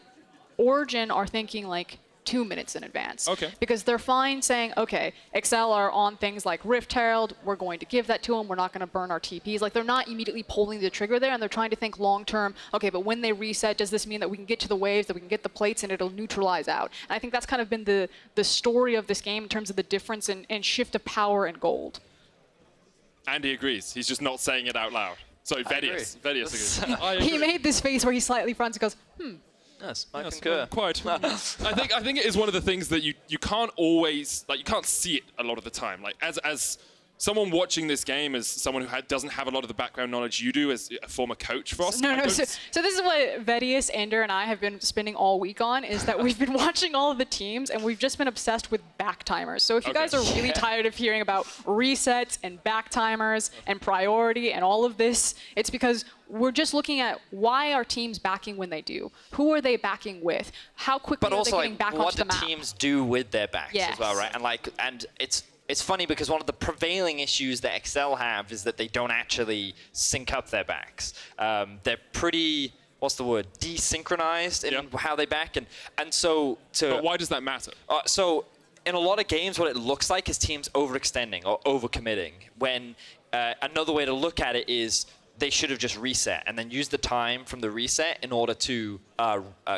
Origen are thinking like 2 minutes in advance. Okay. Because they're fine saying, okay, Excel are on things like Rift Herald, we're going to give that to them, we're not going to burn our TPs. Like they're not immediately pulling the trigger there, and they're trying to think long term, okay, but when they reset, does this mean that we can get to the waves, that we can get the plates, and it'll neutralize out? And I think that's kind of been the story of this game in terms of the difference in shift of power and gold. Andy agrees. He's just not saying it out loud. Sorry, Vedius. Vedius agrees. He made this face where he slightly fronts and goes, Yes, I Yes, concur. quite. I think it is one of the things that you can't always, like, you can't see it a lot of the time. Like as someone watching this game, as someone who doesn't have a lot of the background knowledge you do as a former coach, Frost. No. So this is what Vedius, Ender, and I have been spending all week on, is that we've been watching all of the teams, and we've just been obsessed with back timers. So if you guys are really tired of hearing about resets and back timers and priority and all of this, it's because we're just looking at why are teams backing when they do? Who are they backing with? How quickly But are also, they getting back what onto do the map? teams do with their backs Yes. as well, right? And it's funny because one of the prevailing issues that Excel have is that they don't actually sync up their backs. They're pretty, what's the word, desynchronized in how they back. And so But why does that matter? So in a lot of games, what it looks like is teams overextending or overcommitting, when another way to look at it is they should have just reset and then used the time from the reset in order to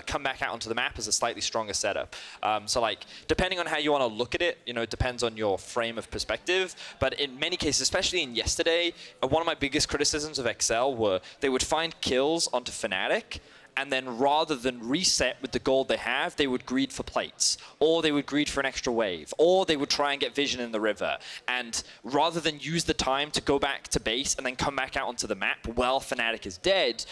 come back out onto the map as a slightly stronger setup. So like, depending on how you want to look at it, it depends on your frame of perspective. But in many cases, especially in yesterday, one of my biggest criticisms of Excel were they would find kills onto Fnatic, and then rather than reset with the gold they have, they would greed for plates, or they would greed for an extra wave, or they would try and get vision in the river. And rather than use the time to go back to base and then come back out onto the map while Fnatic is dead,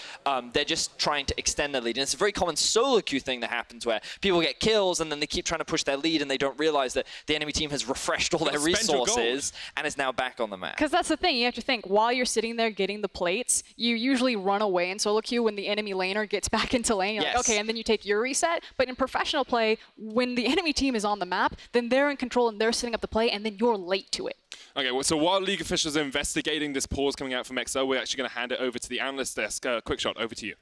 they're just trying to extend their lead. And it's a very common solo queue thing that happens where people get kills and then they keep trying to push their lead and they don't realize that the enemy team has refreshed all their resources and is now back on the map. Because that's the thing, you have to think, while you're sitting there getting the plates, you usually run away in solo queue when the enemy laner gets back into lane. You're like, okay, and then you take your reset. But in professional play, when the enemy team is on the map, then they're in control and they're setting up the play, and then you're late to it. Okay, well, so while League officials are investigating this pause coming out from XL, we're actually going to hand it over to the analyst desk. Quickshot, over to you.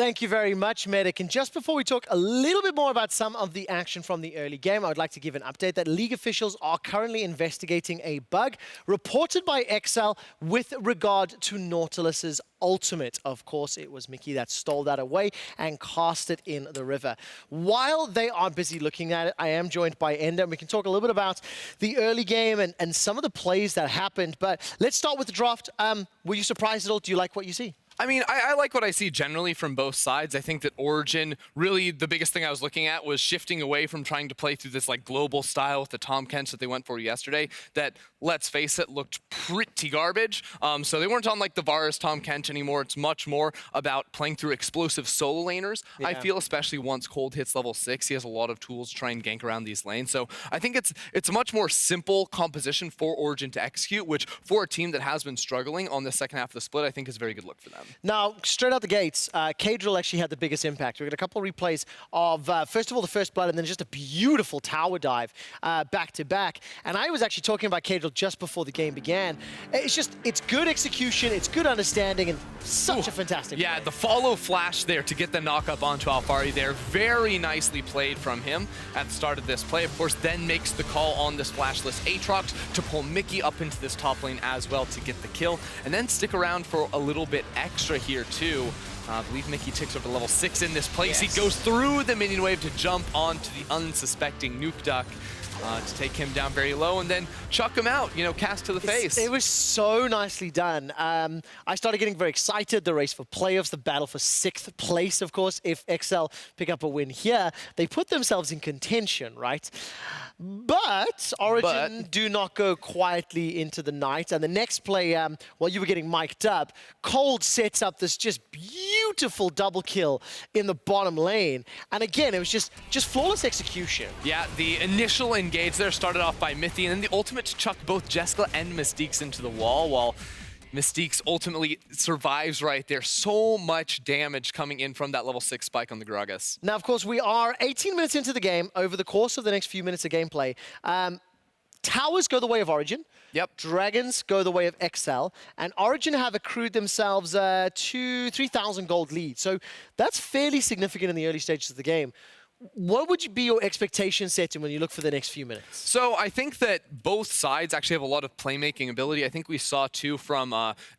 Thank you very much, Medic. And just before we talk a little bit more about some of the action from the early game, I would like to give an update that League officials are currently investigating a bug reported by XL with regard to Nautilus's ultimate. Of course, it was Mithy that stole that away and cast it in the river. While they are busy looking at it, I am joined by Ender, and we can talk a little bit about the early game and some of the plays that happened. But let's start with the draft. Were you surprised at all? Do you like what you see? I mean, I like what I see generally from both sides. I think that Origen, really the biggest thing I was looking at was shifting away from trying to play through this like global style with the Tahm Kench that they went for yesterday that, let's face it, looked pretty garbage. So they weren't on like the Varus Tahm Kench anymore. It's much more about playing through explosive solo laners. Yeah. I feel especially once Kold hits level 6, he has a lot of tools to try and gank around these lanes. So I think it's a much more simple composition for Origen to execute, which for a team that has been struggling on the second half of the split, I think is a very good look for them. Now, straight out the gates, Caedral actually had the biggest impact. We got a couple of replays of, first of all, the first blood, and then just a beautiful tower dive back to back. And I was actually talking about Caedral just before the game began. It's good execution, it's good understanding, and such a fantastic play. The follow flash there to get the knock up onto Alphari there. Very nicely played from him at the start of this play. Of course, then makes the call on this flashless Aatrox to pull Mithy up into this top lane as well to get the kill, and then stick around for a little bit extra here too. I believe Mithy ticks over to level 6 in this place. Yes. He goes through the minion wave to jump onto the unsuspecting Nukeduck to take him down very low and then chuck him out, cast to the face. It was so nicely done. I started getting very excited. The race for playoffs, the battle for 6th place, of course. If XL pick up a win here, they put themselves in contention, right? But Origen do not go quietly into the night. And the next play, while you were getting mic'd up, Kold sets up this just beautiful double kill in the bottom lane. And again, it was just flawless execution. Yeah, the initial engage there started off by Mithy, and then the ultimate to chuck both Jeskla and Mystiques into the wall, while Mystiques ultimately survives right there. So much damage coming in from that level 6 spike on the Gragas. Now, of course, we are 18 minutes into the game. Over the course of the next few minutes of gameplay, towers go the way of Origen. Yep. Dragons go the way of XL. And Origen have accrued themselves 3,000 gold lead. So that's fairly significant in the early stages of the game. What would be your expectation setting when you look for the next few minutes? So I think that both sides actually have a lot of playmaking ability. I think we saw too from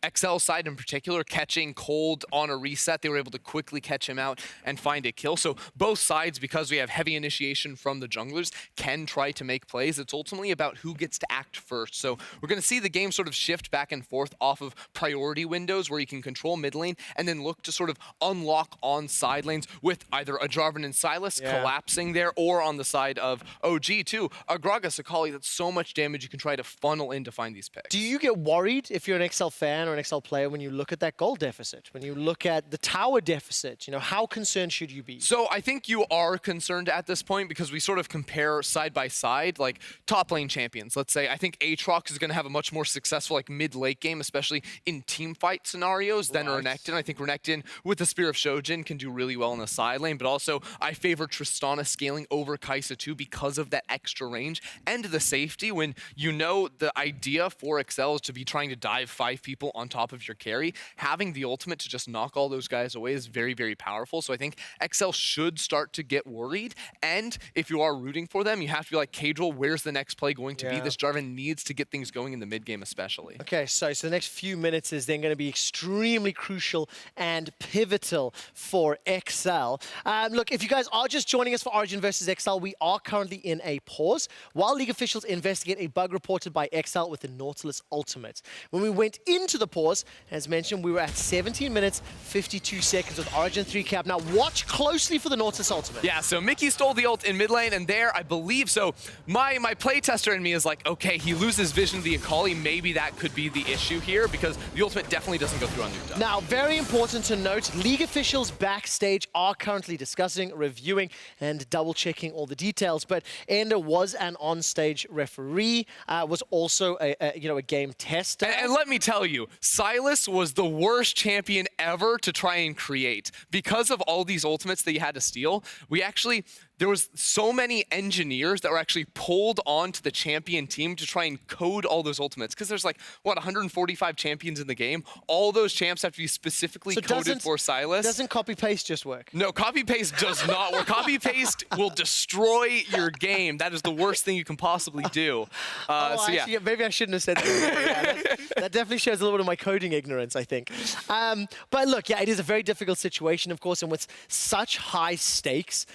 XL's side in particular, catching Kold on a reset. They were able to quickly catch him out and find a kill. So both sides, because we have heavy initiation from the junglers, can try to make plays. It's ultimately about who gets to act first. So we're going to see the game sort of shift back and forth off of priority windows where you can control mid lane and then look to sort of unlock on side lanes with either a Jarvan and Sylas collapsing there, or on the side of OG too, a Gragas, Akali, that's so much damage you can try to funnel in to find these picks. Do you get worried if you're an XL fan or an XL player when you look at that gold deficit, when you look at the tower deficit? How concerned should you be? So I think you are concerned at this point because we sort of compare side by side, like top lane champions. Let's say I think Aatrox is going to have a much more successful like mid-late game, especially in team fight scenarios than Renekton. I think Renekton with the Spear of Shojin can do really well in the side lane, but also I favor Tristana scaling over Kai'Sa too because of that extra range and the safety. When the idea for XL is to be trying to dive 5 people on top of your carry, having the ultimate to just knock all those guys away is very, very powerful. So I think XL should start to get worried. And if you are rooting for them, you have to be like, Caedral, where's the next play going to be? This Jarvan needs to get things going in the mid game especially. Okay, so the next few minutes is then going to be extremely crucial and pivotal for XL. Look, if you guys are just joining us for Origen versus XL, we are currently in a pause while League officials investigate a bug reported by XL with the Nautilus ultimate. When we went into the pause, as mentioned, we were at 17 minutes, 52 seconds with Origen 3 cap. Now watch closely for the Nautilus ultimate. Yeah, so Mithy stole the ult in mid lane, and there, I believe, so my playtester in me is like, okay, he loses vision of the Akali, maybe that could be the issue here, because the ultimate definitely doesn't go through on Nukeduck. Now, very important to note, League officials backstage are currently discussing, reviewing and double-checking all the details. But Ender was an on-stage referee, was also a game tester. And let me tell you, Sylas was the worst champion ever to try and create. Because of all these ultimates that you had to steal, there was so many engineers that were actually pulled onto the champion team to try and code all those ultimates. Because there's 145 champions in the game. All those champs have to be specifically coded for Sylas. Doesn't copy-paste just work? No, copy-paste does not work. Copy-paste will destroy your game. That is the worst thing you can possibly do. Actually, maybe I shouldn't have said that. That definitely shows a little bit of my coding ignorance, I think. But look, it is a very difficult situation, of course, and with such high stakes,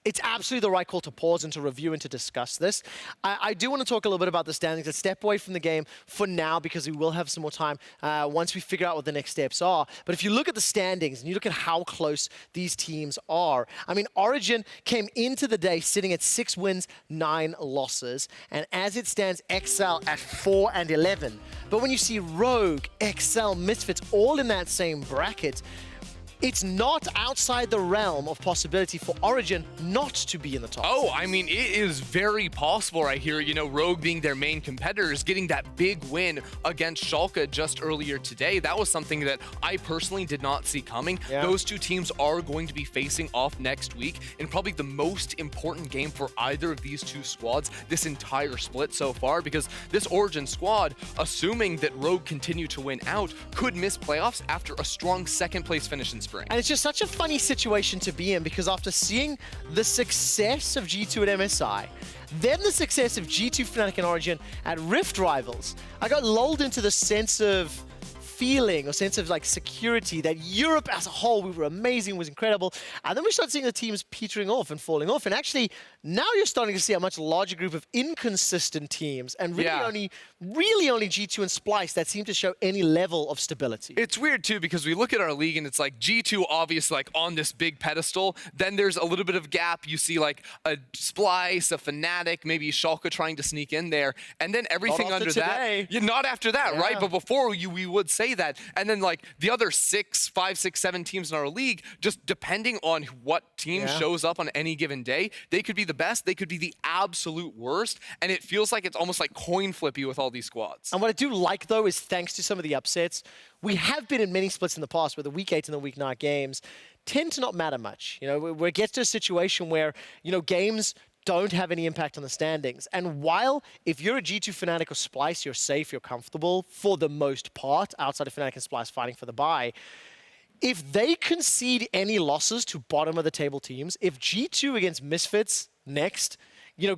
it's absolutely the right call to pause and to review and to discuss this. I do want to talk a little bit about the standings. Let's step away from the game for now because we will have some more time once we figure out what the next steps are. But if you look at the standings and you look at how close these teams are, I mean, Origen came into the day sitting at 6 wins, 9 losses. And as it stands, XL at 4 and 11. But when you see Rogue, XL, Misfits all in that same bracket, it's not outside the realm of possibility for Origen not to be in the top. Oh, I mean, it is very possible right here. You know, Rogue being their main competitors, getting that big win against Schalke just earlier today. That was something that I personally did not see coming. Yeah. Those two teams are going to be facing off next week in probably the most important game for either of these two squads this entire split so far, because this Origen squad, assuming that Rogue continue to win out, could miss playoffs after a strong second place finish in spring. And it's just such a funny situation to be in because after seeing the success of G2 at MSI, then the success of G2, Fnatic, and Origen at Rift Rivals, I got lulled into the sense of feeling or sense of security that Europe as a whole, we were amazing, was incredible. And then we start seeing the teams petering off and falling off. And actually, now you're starting to see a much larger group of inconsistent teams and really only G2 and Splice that seem to show any level of stability. It's weird too because we look at our league and it's G2 obviously on this big pedestal. Then there's a little bit of gap. You see a Splice, a Fnatic, maybe Schalke trying to sneak in there. And then everything under that. Yeah, not after that, right? But before we would say that. And then the other 5, 6, 7 teams in our league, just depending on what team shows up on any given day, they could be the best, they could be the absolute worst, and it feels like it's almost coin flippy with all these squads. And what I do like though is thanks to some of the upsets, we have been in many splits in the past where the week 8 and the week 9 games tend to not matter much. You know, where it gets to a situation where, games don't have any impact on the standings. And while if you're a G2 Fnatic or Splice, you're safe, you're comfortable for the most part, outside of Fnatic and Splice fighting for the bye, if they concede any losses to bottom of the table teams, if G2 against Misfits next,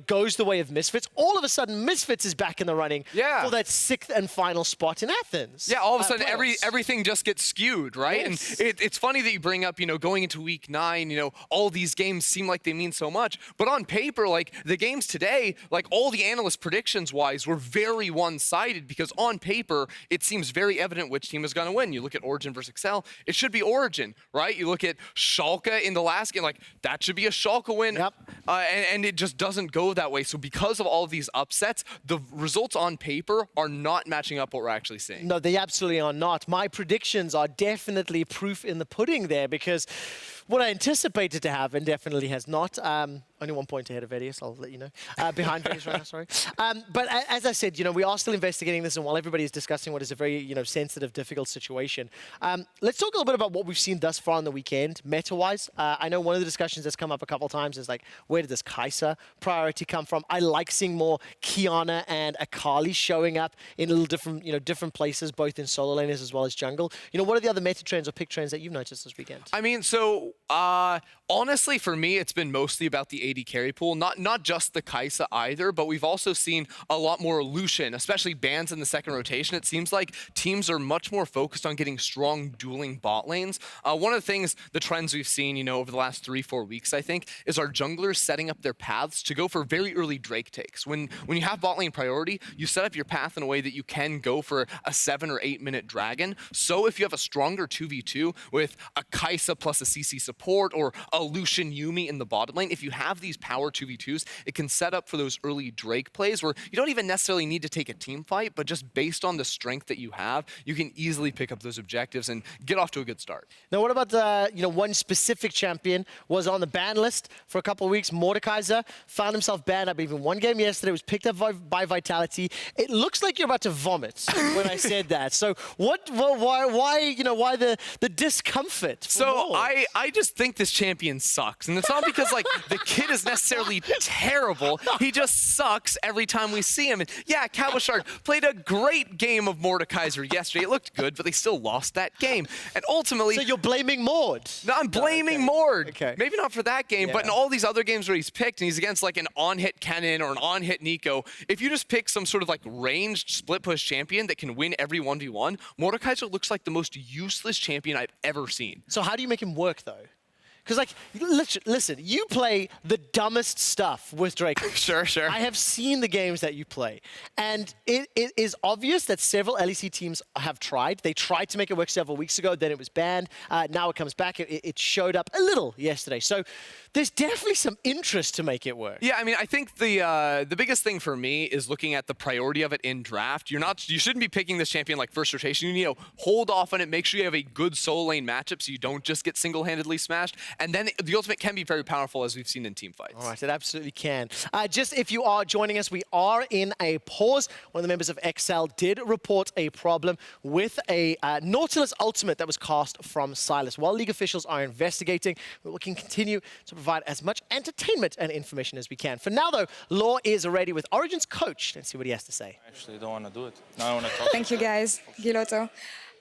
goes the way of Misfits, all of a sudden Misfits is back in the running for that 6th and final spot in Athens. Yeah, all of a sudden everything just gets skewed, right? Yes. And it's funny that you bring up, going into week 9, all these games seem like they mean so much, but on paper, the games today, all the analyst predictions-wise were very one-sided because on paper, it seems very evident which team is going to win. You look at Origen versus XL, it should be Origen, right? You look at Schalke in the last game, that should be a Schalke win, and it just doesn't go that way. So because of all of these upsets, the results on paper are not matching up what we're actually seeing. No, they absolutely are not. My predictions are definitely proof in the pudding there because what I anticipated to happen definitely has not. Only 1 point ahead of Vedius, I'll let you know. Behind Vedius right now, sorry. But as I said, we are still investigating this, and while everybody is discussing what is a very, sensitive, difficult situation, let's talk a little bit about what we've seen thus far on the weekend, meta-wise. I know one of the discussions that's come up a couple of times is where did this Kai'Sa priority come from? I like seeing more Qiyana and Akali showing up in little different, different places, both in solo laners as well as jungle. What are the other meta trends or pick trends that you've noticed this weekend? I mean, so honestly, for me, it's been mostly about the AD carry pool, not just the Kai'Sa either, but we've also seen a lot more Lucian, especially bans in the second rotation. It seems like teams are much more focused on getting strong dueling bot lanes. One of the things, the trends we've seen, over the last 3-4 weeks, I think, is our junglers setting up their paths to go for very early Drake takes. When you have bot lane priority, you set up your path in a way that you can go for a 7 or 8 minute dragon. So if you have a stronger 2v2 with a Kai'Sa plus a CC support or a Lucian Yuumi in the bottom lane, if you have these power 2v2s, it can set up for those early Drake plays where you don't even necessarily need to take a team fight, but just based on the strength that you have, you can easily pick up those objectives and get off to a good start. Now, what about the, one specific champion was on the ban list for a couple of weeks, Kai'Sa, found himself banned up even one game yesterday, was picked up by Vitality. It looks like you're about to vomit when I said that. So why the discomfort? So I just think this champion sucks. And it's not because like the kid is necessarily terrible. He just sucks every time we see him. And yeah, Caedral played a great game of Kai'Sa yesterday. It looked good, but they still lost that game. And ultimately... So you're blaming Mord? No, I'm blaming Mord. Okay. Maybe not for that game, but in all these other games where he's picked and he's against like an on-hit Kennen or an on-hit Nico, if you just pick some sort of like ranged split push champion that can win every 1v1, Kai'Sa looks like the most useless champion I've ever seen. So how do you make him work though? Because, like, listen, you play the dumbest stuff with Drake. Sure. I have seen the games that you play. And it is obvious that several LEC teams have tried. They tried to make it work several weeks ago, then it was banned. Now it comes back. It showed up a little yesterday. So there's definitely some interest to make it work. Yeah, I mean, I think the biggest thing for me is looking at the priority of it in draft. You shouldn't be picking this champion like first rotation. You need to hold off on it, make sure you have a good solo lane matchup so you don't just get single-handedly smashed. And then the ultimate can be very powerful, as we've seen in team fights. All right, it absolutely can. Just if you are joining us, we are in a pause. One of the members of XL did report a problem with a Nautilus ultimate that was cast from Sylas. While League officials are investigating, we can continue to provide as much entertainment and information as we can. For now, though, Laure is ready with Origen's coach. Let's see what he has to say. I actually don't want to do it. Now I want to talk. Thank you, guys. Guilhoto.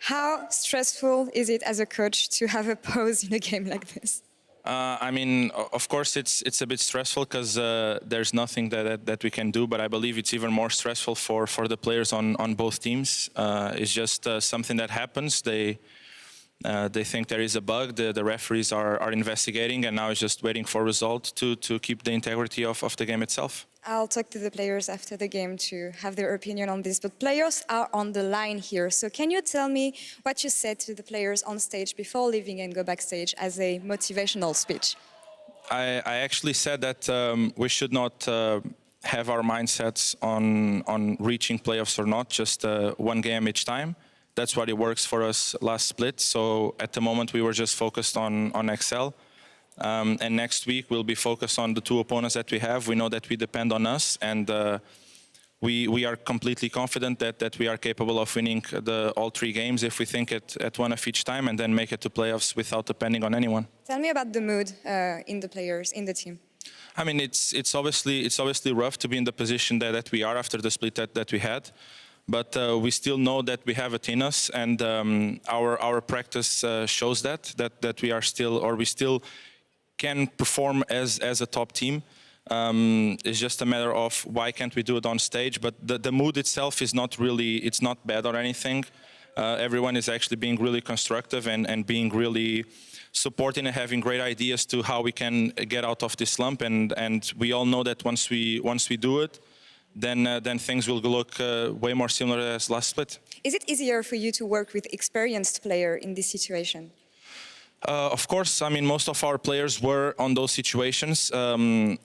How stressful is it as a coach to have a pause in a game like this? I mean, of course, it's a bit stressful because there's nothing that we can do. But I believe it's even more stressful for the players on both teams. It's just something that happens. They think there is a bug. The referees are investigating, and now it's just waiting for result to keep the integrity of the game itself. I'll talk to the players after the game to have their opinion on this, but players are on the line here. So can you tell me what you said to the players on stage before leaving and go backstage as a motivational speech? I actually said that we should not have our mindsets on reaching playoffs or not, just one game each time. That's what it works for us last split. So at the moment, we were just focused on XL. And next week, we'll be focused on the two opponents that we have. We know that we depend on us, and we are completely confident that we are capable of winning all three games if we think at one of each time, and then make it to playoffs without depending on anyone. Tell me about the mood in the players, in the team. I mean, it's obviously rough to be in the position that we are after the split that we had. But we still know that we have it in us, and our practice shows that we are still, or we still can perform as a top team. It's just a matter of why can't we do it on stage. But the mood itself is not really, it's not bad or anything. Everyone is actually being really constructive and being really supporting and having great ideas to how we can get out of this slump. And we all know that once we do it, then things will look way more similar as last split. Is it easier for you to work with experienced player in this situation? Of course, I mean, most of our players were on those situations. You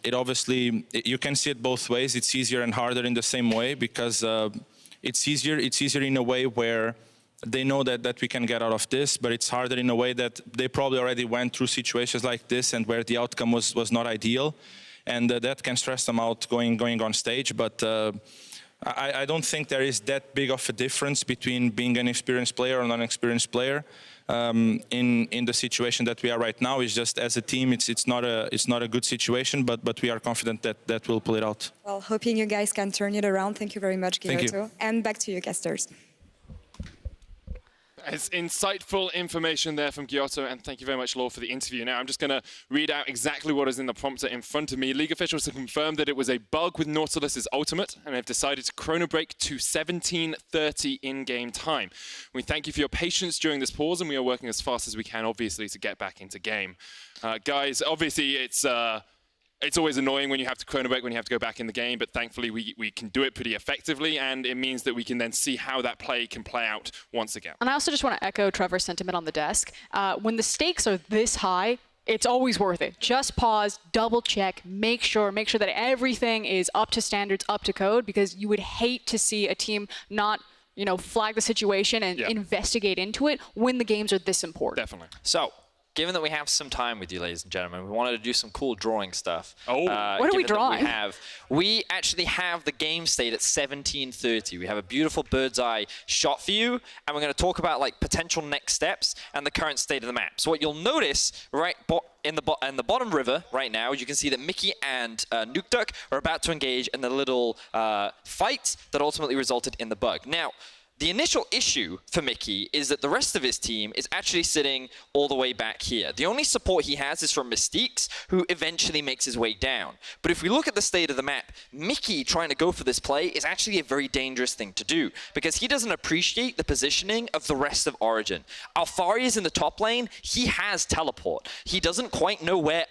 can see it both ways. It's easier and harder in the same way because it's easier in a way where they know that we can get out of this, but it's harder in a way that they probably already went through situations like this and where the outcome was not ideal. And that can stress them out going on stage. But I don't think there is that big of a difference between being an experienced player or an unexperienced player. In the situation that we are right now, is just as a team, it's not a good situation, but we are confident that we'll pull it out. Well, hoping you guys can turn it around. Thank you very much, Guilhoto. Thank you. And back to you, casters. It's insightful information there from Guilhoto, and thank you very much, Laure, for the interview. Now, I'm just going to read out exactly what is in the prompter in front of me. League officials have confirmed that it was a bug with Nautilus's ultimate, and have decided to chrono break to 17:30 in-game time. We thank you for your patience during this pause, and we are working as fast as we can, obviously, to get back into game. Guys, obviously, it's always annoying when you have to chrono break, when you have to go back in the game, but thankfully we can do it pretty effectively, and it means that we can then see how that play can play out once again. And I also just want to echo Trevor's sentiment on the desk. When the stakes are this high, it's always worth it. Just pause, double check, make sure that everything is up to standards, up to code, because you would hate to see a team not, flag the situation and investigate into it when the games are this important. Definitely. So, given that we have some time with you, ladies and gentlemen, we wanted to do some cool drawing stuff. Oh. What are we drawing? We actually have the game state at 17:30. We have a beautiful bird's eye shot for you, and we're going to talk about potential next steps and the current state of the map. So what you'll notice in the bottom river right now, you can see that Mithy and Nukeduck are about to engage in the little fight that ultimately resulted in the bug. Now, the initial issue for Mithy is that the rest of his team is actually sitting all the way back here. The only support he has is from Mystiques, who eventually makes his way down. But if we look at the state of the map, Mithy trying to go for this play is actually a very dangerous thing to do, because he doesn't appreciate the positioning of the rest of Origen. Alphari is in the top lane. He has teleport. He doesn't quite know where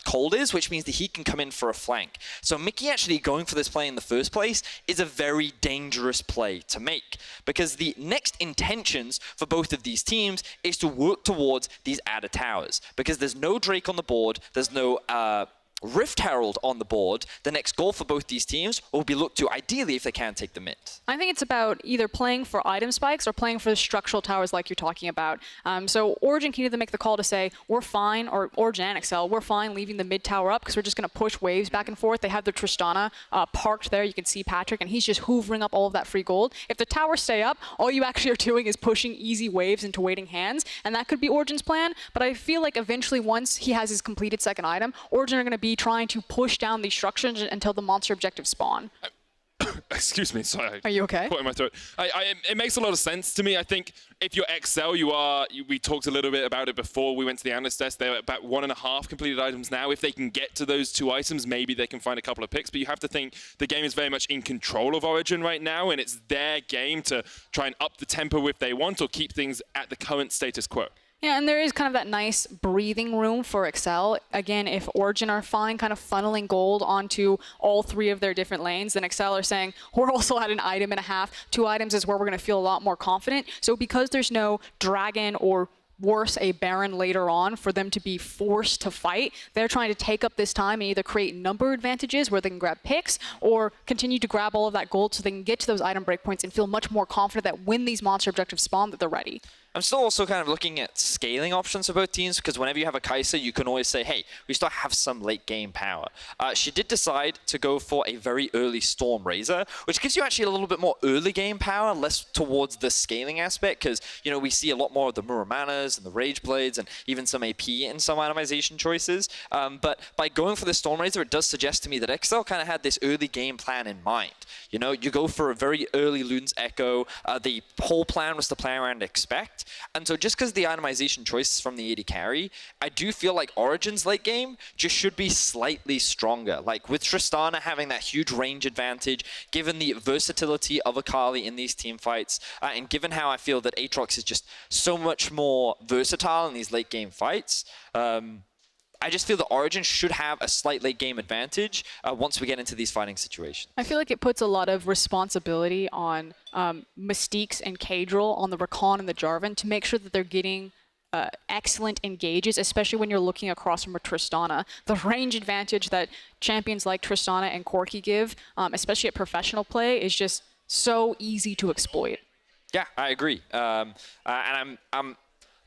Kold is, which means that he can come in for a flank. So Mithy actually going for this play in the first place is a very dangerous play to make, because the next intentions for both of these teams is to work towards these adder towers. Because there's no Drake on the board, there's no Rift Herald on the board. The next goal for both these teams will be looked to, ideally, if they can take the mid. I think it's about either playing for item spikes or playing for the structural towers like you're talking about. So Origen can either make the call to say, we're fine, or Origen and Excel, we're fine leaving the mid tower up because we're just going to push waves back and forth. They have the Tristana parked there. You can see Patrik, and he's just hoovering up all of that free gold. If the towers stay up, all you actually are doing is pushing easy waves into waiting hands, and that could be Origen's plan. But I feel like eventually, once he has his completed second item, Origen are going to be trying to push down these structures until the monster objectives spawn. Excuse me, sorry. Are you okay? Caught in my throat. It makes a lot of sense to me. I think if you're Excel, we talked a little bit about it before we went to the Analyst test. They're about 1.5 completed items now. If they can get to those 2 items, maybe they can find a couple of picks. But you have to think the game is very much in control of Origen right now, and it's their game to try and up the tempo if they want, or keep things at the current status quo. Yeah, and there is kind of that nice breathing room for Excel. Again, if Origen are fine kind of funneling gold onto all 3 of their different lanes, then Excel are saying, we're also at an item and a half. 2 items is where we're going to feel a lot more confident. So because there's no dragon or worse, a Baron later on for them to be forced to fight, they're trying to take up this time and either create number advantages where they can grab picks or continue to grab all of that gold so they can get to those item breakpoints and feel much more confident that when these monster objectives spawn that they're ready. I'm still also kind of looking at scaling options for both teams, because whenever you have a Kai'Sa, you can always say, hey, we still have some late game power. She did decide to go for a very early Storm Razor, which gives you actually a little bit more early game power, less towards the scaling aspect, because, we see a lot more of the Muramanas and the Rage Blades and even some AP in some itemization choices. But by going for the Storm Razor, it does suggest to me that Excel kind of had this early game plan in mind. You go for a very early Lune's Echo. The whole plan was to play around Expect. And so just because the itemization choices from the AD carry, I do feel like Origen's late game just should be slightly stronger. Like with Tristana having that huge range advantage, given the versatility of Akali in these team fights, and given how I feel that Aatrox is just so much more versatile in these late game fights, I just feel that Origen should have a slight late game advantage once we get into these fighting situations. I feel like it puts a lot of responsibility on Mystiques and Caedral, on the Rakan and the Jarvan, to make sure that they're getting excellent engages, especially when you're looking across from a Tristana. The range advantage that champions like Tristana and Corki give, especially at professional play, is just so easy to exploit. Yeah, I agree. And I'm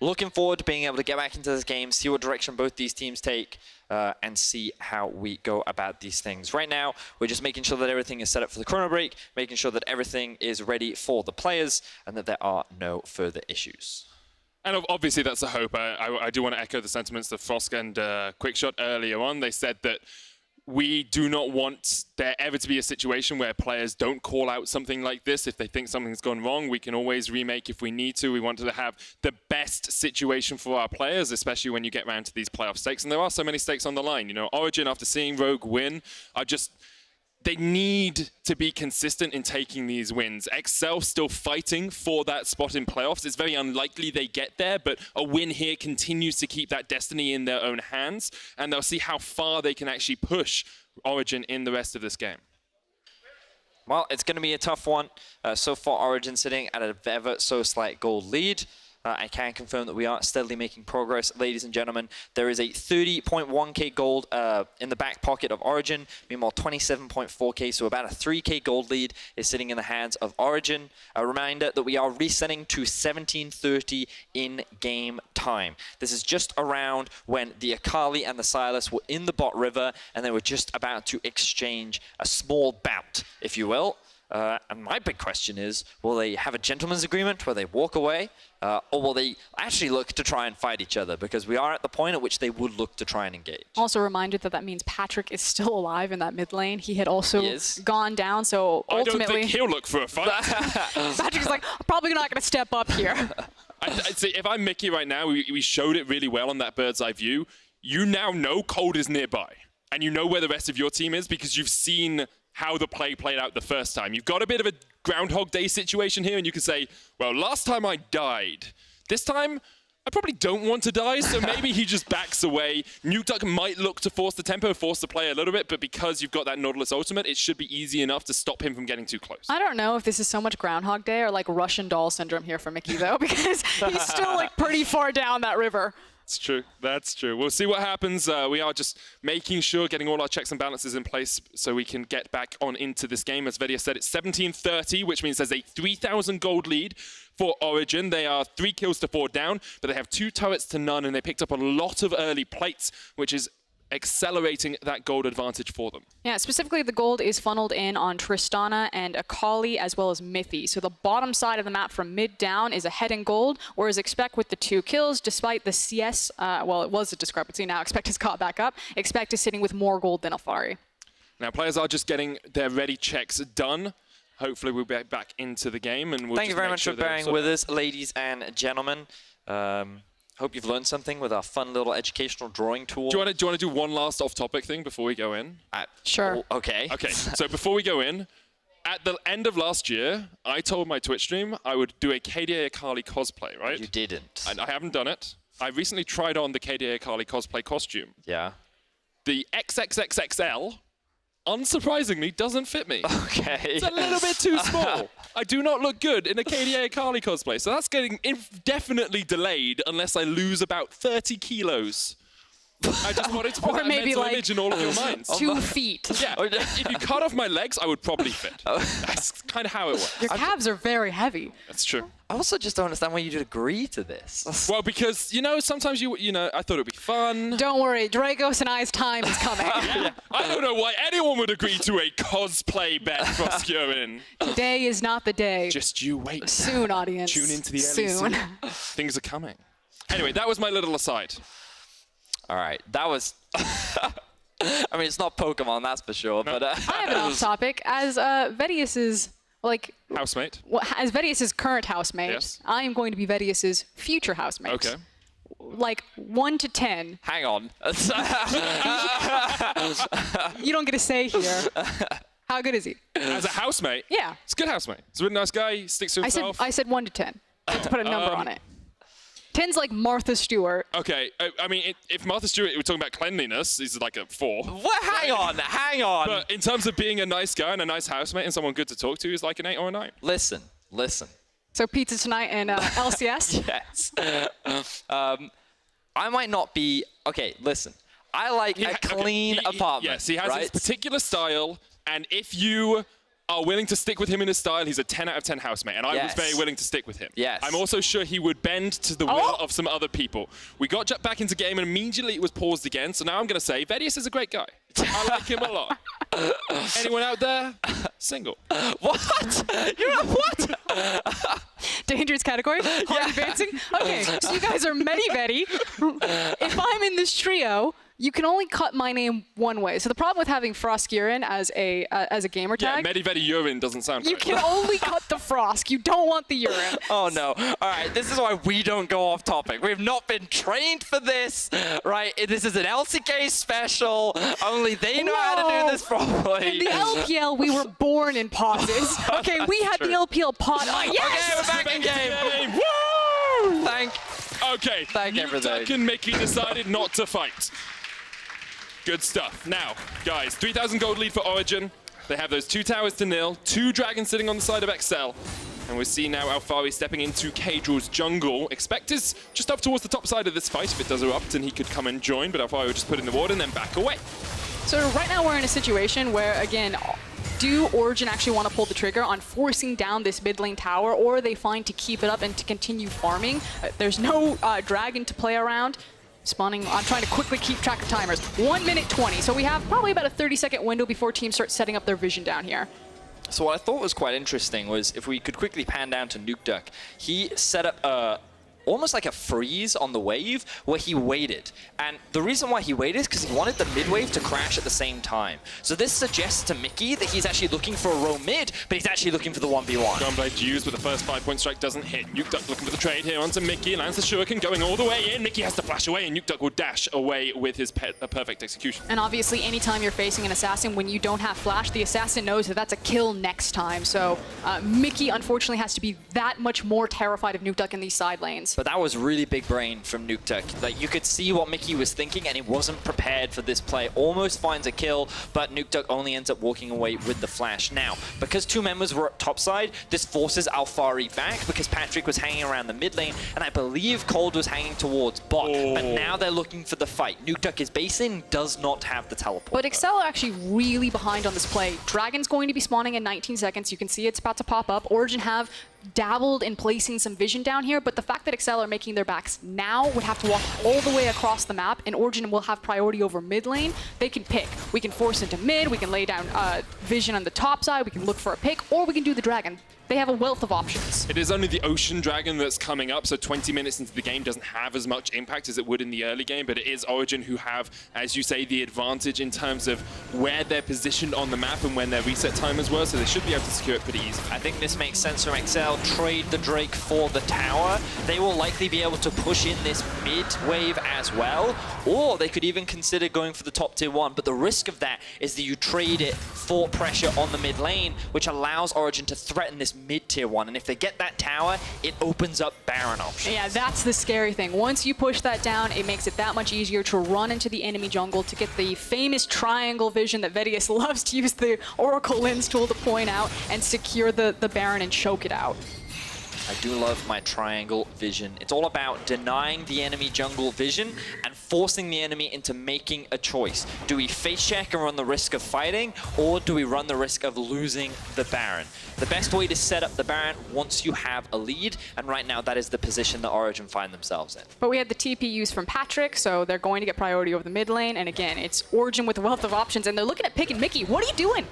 looking forward to being able to get back into this game, see what direction both these teams take, and see how we go about these things. Right now, we're just making sure that everything is set up for the chrono break, making sure that everything is ready for the players, and that there are no further issues. And obviously that's a hope. I do want to echo the sentiments of Frosk and Quickshot earlier on. They said that we do not want there ever to be a situation where players don't call out something like this. If they think something's gone wrong, we can always remake if we need to. We wanted to have the best situation for our players, especially when you get around to these playoff stakes. And there are so many stakes on the line. Origen, after seeing Rogue win, they need to be consistent in taking these wins. Excel still fighting for that spot in playoffs. It's very unlikely they get there, but a win here continues to keep that destiny in their own hands, and they'll see how far they can actually push Origen in the rest of this game. Well, it's going to be a tough one. So far, Origen sitting at a ever so slight gold lead. I can confirm that we are steadily making progress, ladies and gentlemen. There is a 30.1k gold in the back pocket of Origen. Meanwhile, 27.4k, so about a 3k gold lead is sitting in the hands of Origen. A reminder that we are resetting to 17:30 in game time. This is just around when the Akali and the Sylas were in the bot river, and they were just about to exchange a small bout, if you will. And my big question is, will they have a gentleman's agreement where they walk away, or will they actually look to try and fight each other? Because we are at the point at which they would look to try and engage. Also reminded that that means Patrik is still alive in that mid lane. He had also gone down, so ultimately... I don't think he'll look for a fight. Patrik's like, I'm probably not going to step up here. I'd say if I'm Mickey right now, we showed it really well on that bird's eye view. You now know Kold is nearby, and you know where the rest of your team is because you've seen how the play played out the first time. You've got a bit of a Groundhog Day situation here, and you can say, well, last time I died. This time, I probably don't want to die, so maybe he just backs away. Nukeduck might look to force the tempo, force the play a little bit, but because you've got that Nautilus ultimate, it should be easy enough to stop him from getting too close. I don't know if this is so much Groundhog Day or like Russian doll syndrome here for Mickey, though, because he's still like pretty far down that river. That's true. That's true. We'll see what happens. We are just making sure, getting all our checks and balances in place so we can get back on into this game. As Vedius said, it's 17:30, which means there's a 3,000 gold lead for Origen. They are 3 kills to 4 down, but they have 2 turrets to none, and they picked up a lot of early plates, which is accelerating that gold advantage for them. Yeah, specifically the gold is funneled in on Tristana and Akali as well as Mithy. So the bottom side of the map from mid down is ahead in gold, whereas Expect with the 2 kills, despite the CS, well, it was a discrepancy, now Expect has caught back up. Expect is sitting with more gold than Alphari. Now players are just getting their ready checks done. Hopefully we'll be back into the game. And we'll Thank you very much for bearing with us, ladies and gentlemen. Hope you've learned something with our fun little educational drawing tool. Do you want to do one last off-topic thing before we go in? Sure. Okay. Okay, so before we go in, at the end of last year, I told my Twitch stream I would do a KDA Akali cosplay, right? You didn't. And I haven't done it. I recently tried on the KDA Akali cosplay costume. Yeah. The XXXXL, unsurprisingly, doesn't fit me. Okay. It's a little bit too small. I do not look good in a KDA Akali cosplay, so that's getting indefinitely delayed unless I lose about 30 kilos. I just wanted to put that maybe mental like image in all of your minds. 2 feet. Yeah, if you cut off my legs, I would probably fit. That's kind of how it works. Your calves are very heavy. That's true. I also just don't understand why you'd agree to this. Well, because, you know, sometimes you know, I thought it'd be fun. Don't worry, Dragos and I's time is coming. I don't know why anyone would agree to a cosplay bet, Froskurinn. Today is not the day. Just you wait. Soon, audience. Tune into the Soon. LEC. Things are coming. Anyway, that was my little aside. All right, that was... I mean, it's not Pokemon, that's for sure, but... I have an off-topic. As Vedius's, like... Housemate? Well, as Vedius's current housemate, Yes. I am going to be Vedius's future housemate. Okay. Like, 1 to 10. Hang on. You don't get a say here. How good is he? As a housemate? Yeah. He's a good housemate. He's a really nice guy. He sticks to himself. I said 1 to 10. Let's put a number on it. 10's like Martha Stewart. Okay, I mean, if Martha Stewart, we're talking about cleanliness, he's like a 4. What? Hang on. But in terms of being a nice guy and a nice housemate and someone good to talk to, he's like an 8 or a 9. Listen. So pizza tonight and LCS? Yes. I might not be... Okay, listen. I like a clean apartment. Yes, he has right? his particular style, and if you are willing to stick with him in his style, he's a 10 out of 10 housemate, and I was very willing to stick with him. Yes. I'm also sure he would bend to the will of some other people. We got back into game, and immediately it was paused again, so now I'm going to say Vedius is a great guy. I like him a lot. Anyone out there? Single. What? You're not what? Dangerous category? Hard advancing? Okay, so you guys are Medi-Vedi. If I'm in this trio, you can only cut my name one way. So the problem with having Froskurinn as a gamer tag... Yeah, Medi-Vedi urine doesn't sound You right. can only cut the Frosk. You don't want the urine. Oh, no. All right, this is why we don't go off topic. We've not been trained for this, right? This is an LCK special. Only they know how to do this properly. In the LPL, we were born in pauses. Okay, we had the LPL pod. Oh, yes! Okay, we're back in game. Woo! Thank everything. Nukeduck and Mickey decided not to fight. Good stuff. Now, guys, 3,000 gold lead for Origen. They have those 2 towers to nil, 2 dragons sitting on the side of XL. And we see now Alphari stepping into Caedral's jungle. Expect is just up towards the top side of this fight. If it does erupt, and he could come and join, but Alphari will just put in the ward and then back away. So right now we're in a situation where, again, do Origen actually want to pull the trigger on forcing down this mid lane tower, or are they fine to keep it up and to continue farming? There's no dragon to play around. Spawning, I'm trying to quickly keep track of timers. 1 minute 20, so we have probably about a 30-second window before teams start setting up their vision down here. So what I thought was quite interesting was if we could quickly pan down to Nukeduck, he set up almost like a freeze on the wave where he waited. And the reason why he waited is because he wanted the mid wave to crash at the same time. So this suggests to Mithy that he's actually looking for a row mid, but he's actually looking for the 1v1. Gunblade used, but the first 5-point strike doesn't hit. Nukeduck looking for the trade here onto Mithy, lands the shuriken going all the way in. Mithy has to flash away, and Nukeduck will dash away with his perfect execution. And obviously, anytime you're facing an assassin, when you don't have flash, the assassin knows that that's a kill next time. So Mithy, unfortunately, has to be that much more terrified of Nukeduck in these side lanes. But that was really big brain from Nukeduck. Like, you could see what Mithy was thinking, and he wasn't prepared for this play. Almost finds a kill, but Nukeduck only ends up walking away with the flash. Now, because two members were up topside, this forces Alphari back because Patrik was hanging around the mid lane, and I believe Kold was hanging towards bot. But now they're looking for the fight. Nukeduck is basing, does not have the teleport. But Excel are actually really behind on this play. Dragon's going to be spawning in 19 seconds. You can see it's about to pop up. Origen have dabbled in placing some vision down here, but the fact that Excel are making their backs now would have to walk all the way across the map, and Origen will have priority over mid lane. They can pick. We can force into mid, we can lay down vision on the top side, we can look for a pick, or we can do the dragon. They have a wealth of options. It is only the Ocean Dragon that's coming up, so 20 minutes into the game doesn't have as much impact as it would in the early game, but it is Origen who have, as you say, the advantage in terms of where they're positioned on the map and when their reset timers were, so they should be able to secure it pretty easily. I think this makes sense from Excel. Trade the Drake for the tower. They will likely be able to push in this mid wave as well, or they could even consider going for the top tier 1, but the risk of that is that you trade it for pressure on the mid lane, which allows Origen to threaten this mid tier 1, and if they get that tower, it opens up Baron options. Yeah, that's the scary thing. Once you push that down, it makes it that much easier to run into the enemy jungle to get the famous triangle vision that Vedius loves to use the Oracle Lens tool to point out and secure the Baron and choke it out. I do love my triangle vision. It's all about denying the enemy jungle vision and forcing the enemy into making a choice. Do we face check and run the risk of fighting, or do we run the risk of losing the Baron? The best way to set up the Baron once you have a lead, and right now that is the position that Origen find themselves in. But we had the TP used from Patrik, so they're going to get priority over the mid lane, and again, it's Origen with a wealth of options, and they're looking at picking Mithy. What are you doing?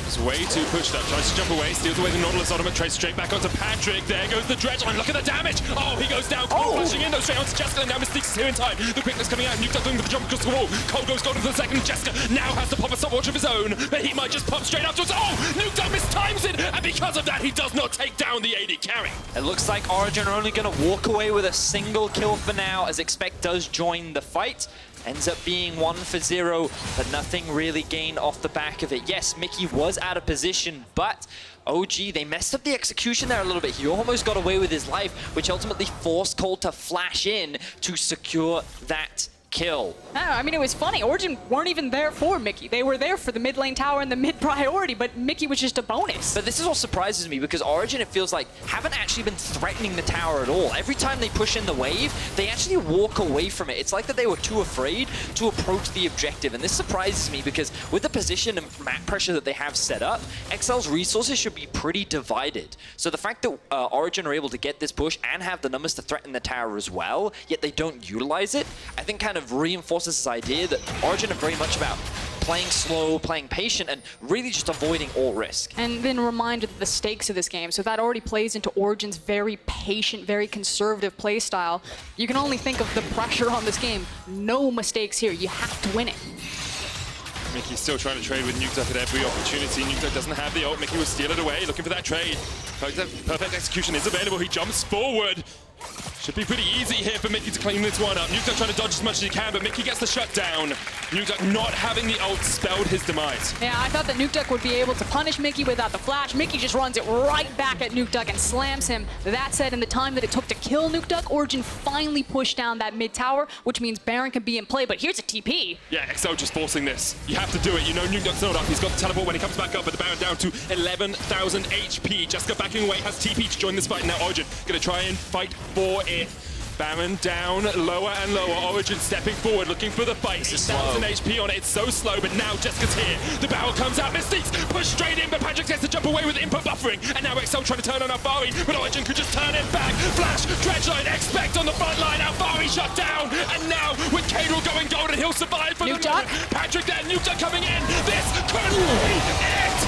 It's way too pushed up, tries to jump away, steals away the Nautilus Ultimate, trades straight back onto Patrik. There goes the Dredge Line, look at the damage! Oh, he goes down, Kold flashing in, though straight onto Jeskla, now Mystiques is here in time. The quickness coming out, Nukeduck going for the jump across the wall. Kold goes golden for the second, Jeskla now has to pop a stopwatch of his own, but he might just pop straight afterwards. Oh, Nukeduck mistimes it, and because of that, he does not take down the AD carry. It looks like Origen are only going to walk away with a single kill for now, as Expect does join the fight. Ends up being 1-for-0, but nothing really gained off the back of it. Yes, Mithy was out of position, but OG, they messed up the execution there a little bit. He almost got away with his life, which ultimately forced Kold to flash in to secure that kill. No, I mean, it was funny. Origen weren't even there for Mithy. They were there for the mid lane tower and the mid priority, but Mithy was just a bonus. But this is what surprises me, because Origen, it feels like, haven't actually been threatening the tower at all. Every time they push in the wave, they actually walk away from it. It's like that they were too afraid to approach the objective, and this surprises me because with the position and map pressure that they have set up, XL's resources should be pretty divided. So the fact that Origen are able to get this push and have the numbers to threaten the tower as well, yet they don't utilize it, I think kind of reinforces this idea that Origen are very much about playing slow, playing patient, and really just avoiding all risk. And then reminded of the stakes of this game, so that already plays into Origen's very patient, very conservative play style. You can only think of the pressure on this game. No mistakes here. You have to win it. Mithy's still trying to trade with Nukeduck at every opportunity. Nukeduck doesn't have the ult. Mithy will steal it away, looking for that trade. Perfect execution is available. He jumps forward. Should be pretty easy here for Mithy to clean this one up. Nukeduck trying to dodge as much as he can, but Mithy gets the shutdown. Nukeduck not having the ult spelled his demise. Yeah, I thought that Nukeduck would be able to punish Mithy without the flash. Mithy just runs it right back at Nukeduck and slams him. That said, in the time that it took to kill Nukeduck, Origen finally pushed down that mid tower, which means Baron can be in play, but here's a TP. Yeah, XL just forcing this. You have to do it. You know Nukeduck's not up. He's got the teleport when he comes back up, but the Baron down to 11,000 HP. Jeskla backing away, has TP to join this fight. Now Origen gonna try and fight for it. Baron down, lower and lower. Origen stepping forward, looking for the fight. 6,000 HP on it. It's so slow, but now Jeskla's here. The barrel comes out. Mystiques push straight in, but Patrik gets to jump away with input buffering. And now XL trying to turn on Alphari, but Origen could just turn it back. Flash, Dredgeline, expect on the front line. Alphari shut down. And now with Caedral going golden, he'll survive for Nukeduck. Patrik there, Nukeduck coming in. This could be it.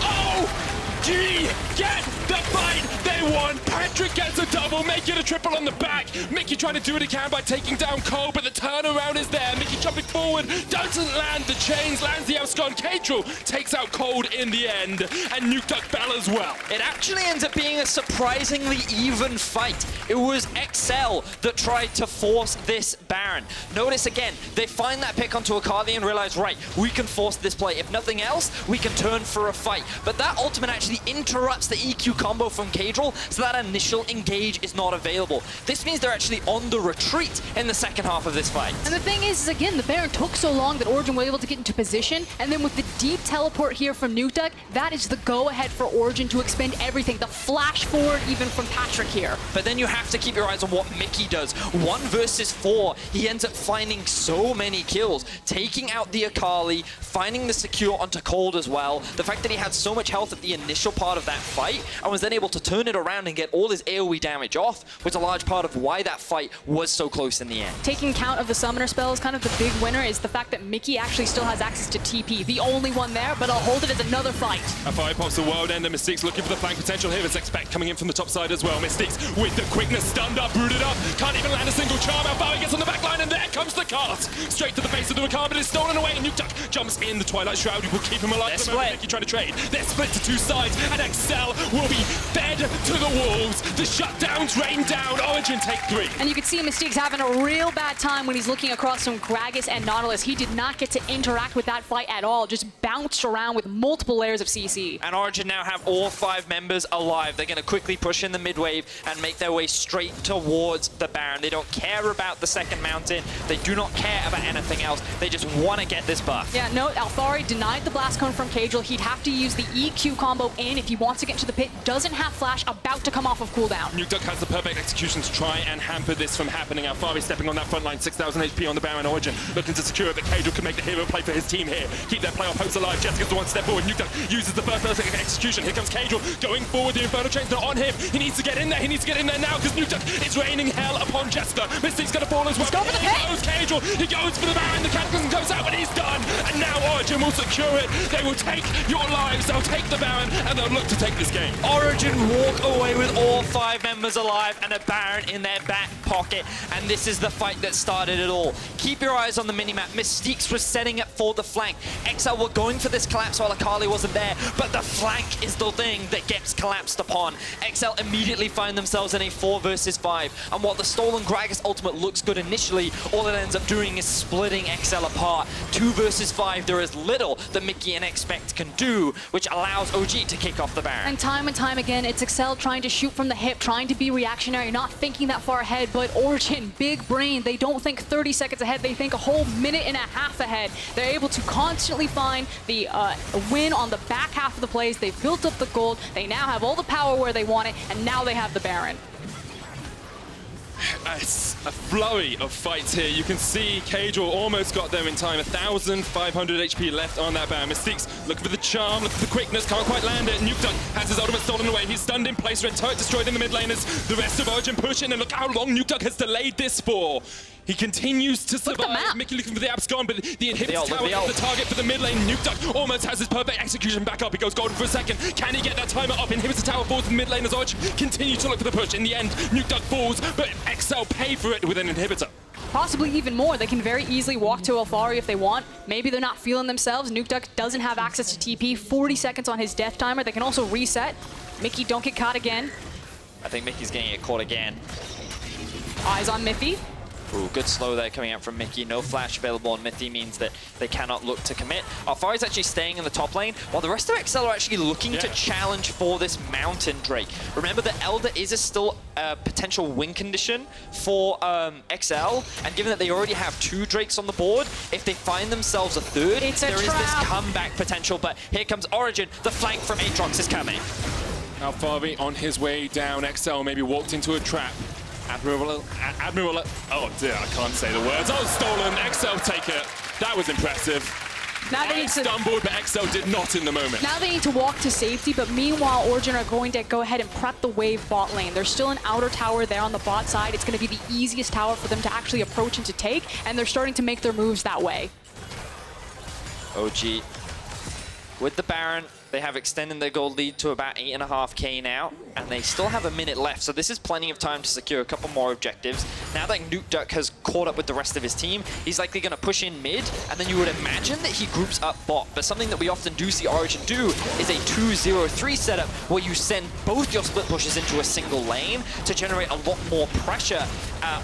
Oh! G, get the fight they won. Patrik gets a double, make it a triple on the back. Mithy trying to do what he can by taking down Kold, but the turnaround is there. Mithy jumping forward, doesn't land the chains, lands the outscon. Caedral takes out Kold in the end, and Nukeduck fell as well. It actually ends up being a surprisingly even fight. It was XL that tried to force this Baron. Notice again, they find that pick onto Akali and realize, right, we can force this play. If nothing else, we can turn for a fight. But that ultimate actually interrupts the EQ combo from Caedral, so that initial engage is not available. This means they're actually on the retreat in the second half of this fight. And the thing is again, the Baron took so long that Origen was able to get into position, and then with the deep teleport here from Nukeduck, that is the go-ahead for Origen to expend everything. The flash forward even from Patrik here. But then you have to keep your eyes on what Mithy does. 1 versus 4, he ends up finding so many kills, taking out the Akali, finding the secure onto Kold as well. The fact that he had so much health at the initial part of that fight and was then able to turn it around and get all his AoE damage off was a large part of why that fight was so close in the end. Taking count of the summoner spells, kind of the big winner is the fact that Mithy actually still has access to TP. The only one there, but I'll hold it as another fight. Alphari pops the world end, and Mystiques looking for the flank potential here. It's Expect coming in from the top side as well. Mystiques with the quickness, stunned up, rooted up, can't even land a single charm. Alphari gets on the back line, and there comes the cast. Straight to the face of the Rakan, but it's stolen away, and Nukeduck jumps in. The Twilight Shroud will keep him alive. Mithy trying to trade. They're split to 2 sides, and XL will be fed to the wolves. The shutdowns rain down. Origen take 3. And you can see Mystiques having a real bad time when he's looking across from Gragas and Nautilus. He did not get to interact with that fight at all, just bounced around with multiple layers of CC. And Origen now have all 5 members alive. They're going to quickly push in the mid wave and make their way straight towards the Baron. They don't care about the second mountain. They do not care about anything else. They just want to get this buff. Yeah, no, Alphari denied the blast cone from Caedral. He'd have to use the EQ combo in if he wants to get to the pit. Doesn't have flash, about to come off of cooldown. Nukeduck has the perfect execution to try and hamper this from happening. Alphari stepping on that front line, 6,000 HP on the Baron. Origen looking to secure it, but Caedral can make the hero play for his team here. Keep their playoff hopes alive. Jesk's the one step forward. Nukeduck uses the first execution. Here comes Caedral going forward. The Inferno Chain's not on him. He needs to get in there. He needs to get in there now because Nukeduck is raining hell upon Jeskla. Mystique's going to fall as well. Go for the pit. Goes Caedral. He goes for the Baron. The Cataclysm goes out, but he's done. And now Origen will secure it. They will take your lives. They'll take the Baron, and they'll look to take this game. Origen walk away with all 5 members alive and a Baron in their back pocket, and this is the fight that started it all. Keep your eyes on the minimap. Mystiques was setting it for the flank. XL were going for this collapse while Akali wasn't there, but the flank is the thing that gets collapsed upon. XL immediately find themselves in a 4 versus 5, and while the stolen Gragas ultimate looks good initially, all it ends up doing is splitting XL apart. 2 versus 5, there is little that Mithy and Expect can do, which allows OG to kick off the Baron. And time again, it's XL trying to shoot from the hip, trying to be reactionary, not thinking that far ahead, but Origen, big brain, they don't think 30 seconds ahead, they think a whole minute and a half ahead. They're able to constantly find the win on the back half of the plays. They've built up the gold, they now have all the power where they want it, and now they have the Baron. It's a flurry of fights here. You can see Caedral almost got there in time. 1,500 HP left on that Baron. Mystiques looking for the charm, looking for the quickness, can't quite land it. Nukeduck has his ultimate stolen away. He's stunned in place, red turret destroyed in the mid lane as the rest of Origen push in, and look how long Nukeduck has delayed this for. He continues to survive. Mithy looking for the abscon, but the inhibitor tower is the target for the mid lane. Nukeduck almost has his perfect execution back up. He goes golden for a second. Can he get that timer up? Inhibitor tower falls to the mid lane as Origen continue to look for the push. In the end, Nukeduck falls, but XL pay for it with an inhibitor. Possibly even more. They can very easily walk to Alphari if they want. Maybe they're not feeling themselves. Nukeduck doesn't have access to TP. 40 seconds on his death timer. They can also reset. Mithy, don't get caught again. I think Mickey's getting it caught again. Eyes on Mithy. Ooh, good slow there coming out from Mickey. No flash available on Mithy means that they cannot look to commit. Alphari's actually staying in the top lane, while the rest of XL are actually looking to challenge for this Mountain Drake. Remember, the Elder is still a potential win condition for XL, and given that they already have 2 Drakes on the board, if they find themselves a third, there is this comeback potential. But here comes Origen. The flank from Aatrox is coming. Alphari on his way down. XL maybe walked into a trap. Admiral, oh dear, I can't say the words. Oh, stolen, XL take it. That was impressive. Now they need to stumbled, but XL did not in the moment. Now they need to walk to safety, but meanwhile, Origen are going to go ahead and prep the wave bot lane. There's still an outer tower there on the bot side. It's going to be the easiest tower for them to actually approach and to take, and they're starting to make their moves that way. OG with the Baron. They have extended their gold lead to about 8.5k now, and they still have a minute left, so this is plenty of time to secure a couple more objectives. Now that Nukeduck has caught up with the rest of his team, he's likely going to push in mid, and then you would imagine that he groups up bot. But something that we often do see Origen do is a 2-0-3 setup where you send both your split pushes into a single lane to generate a lot more pressure.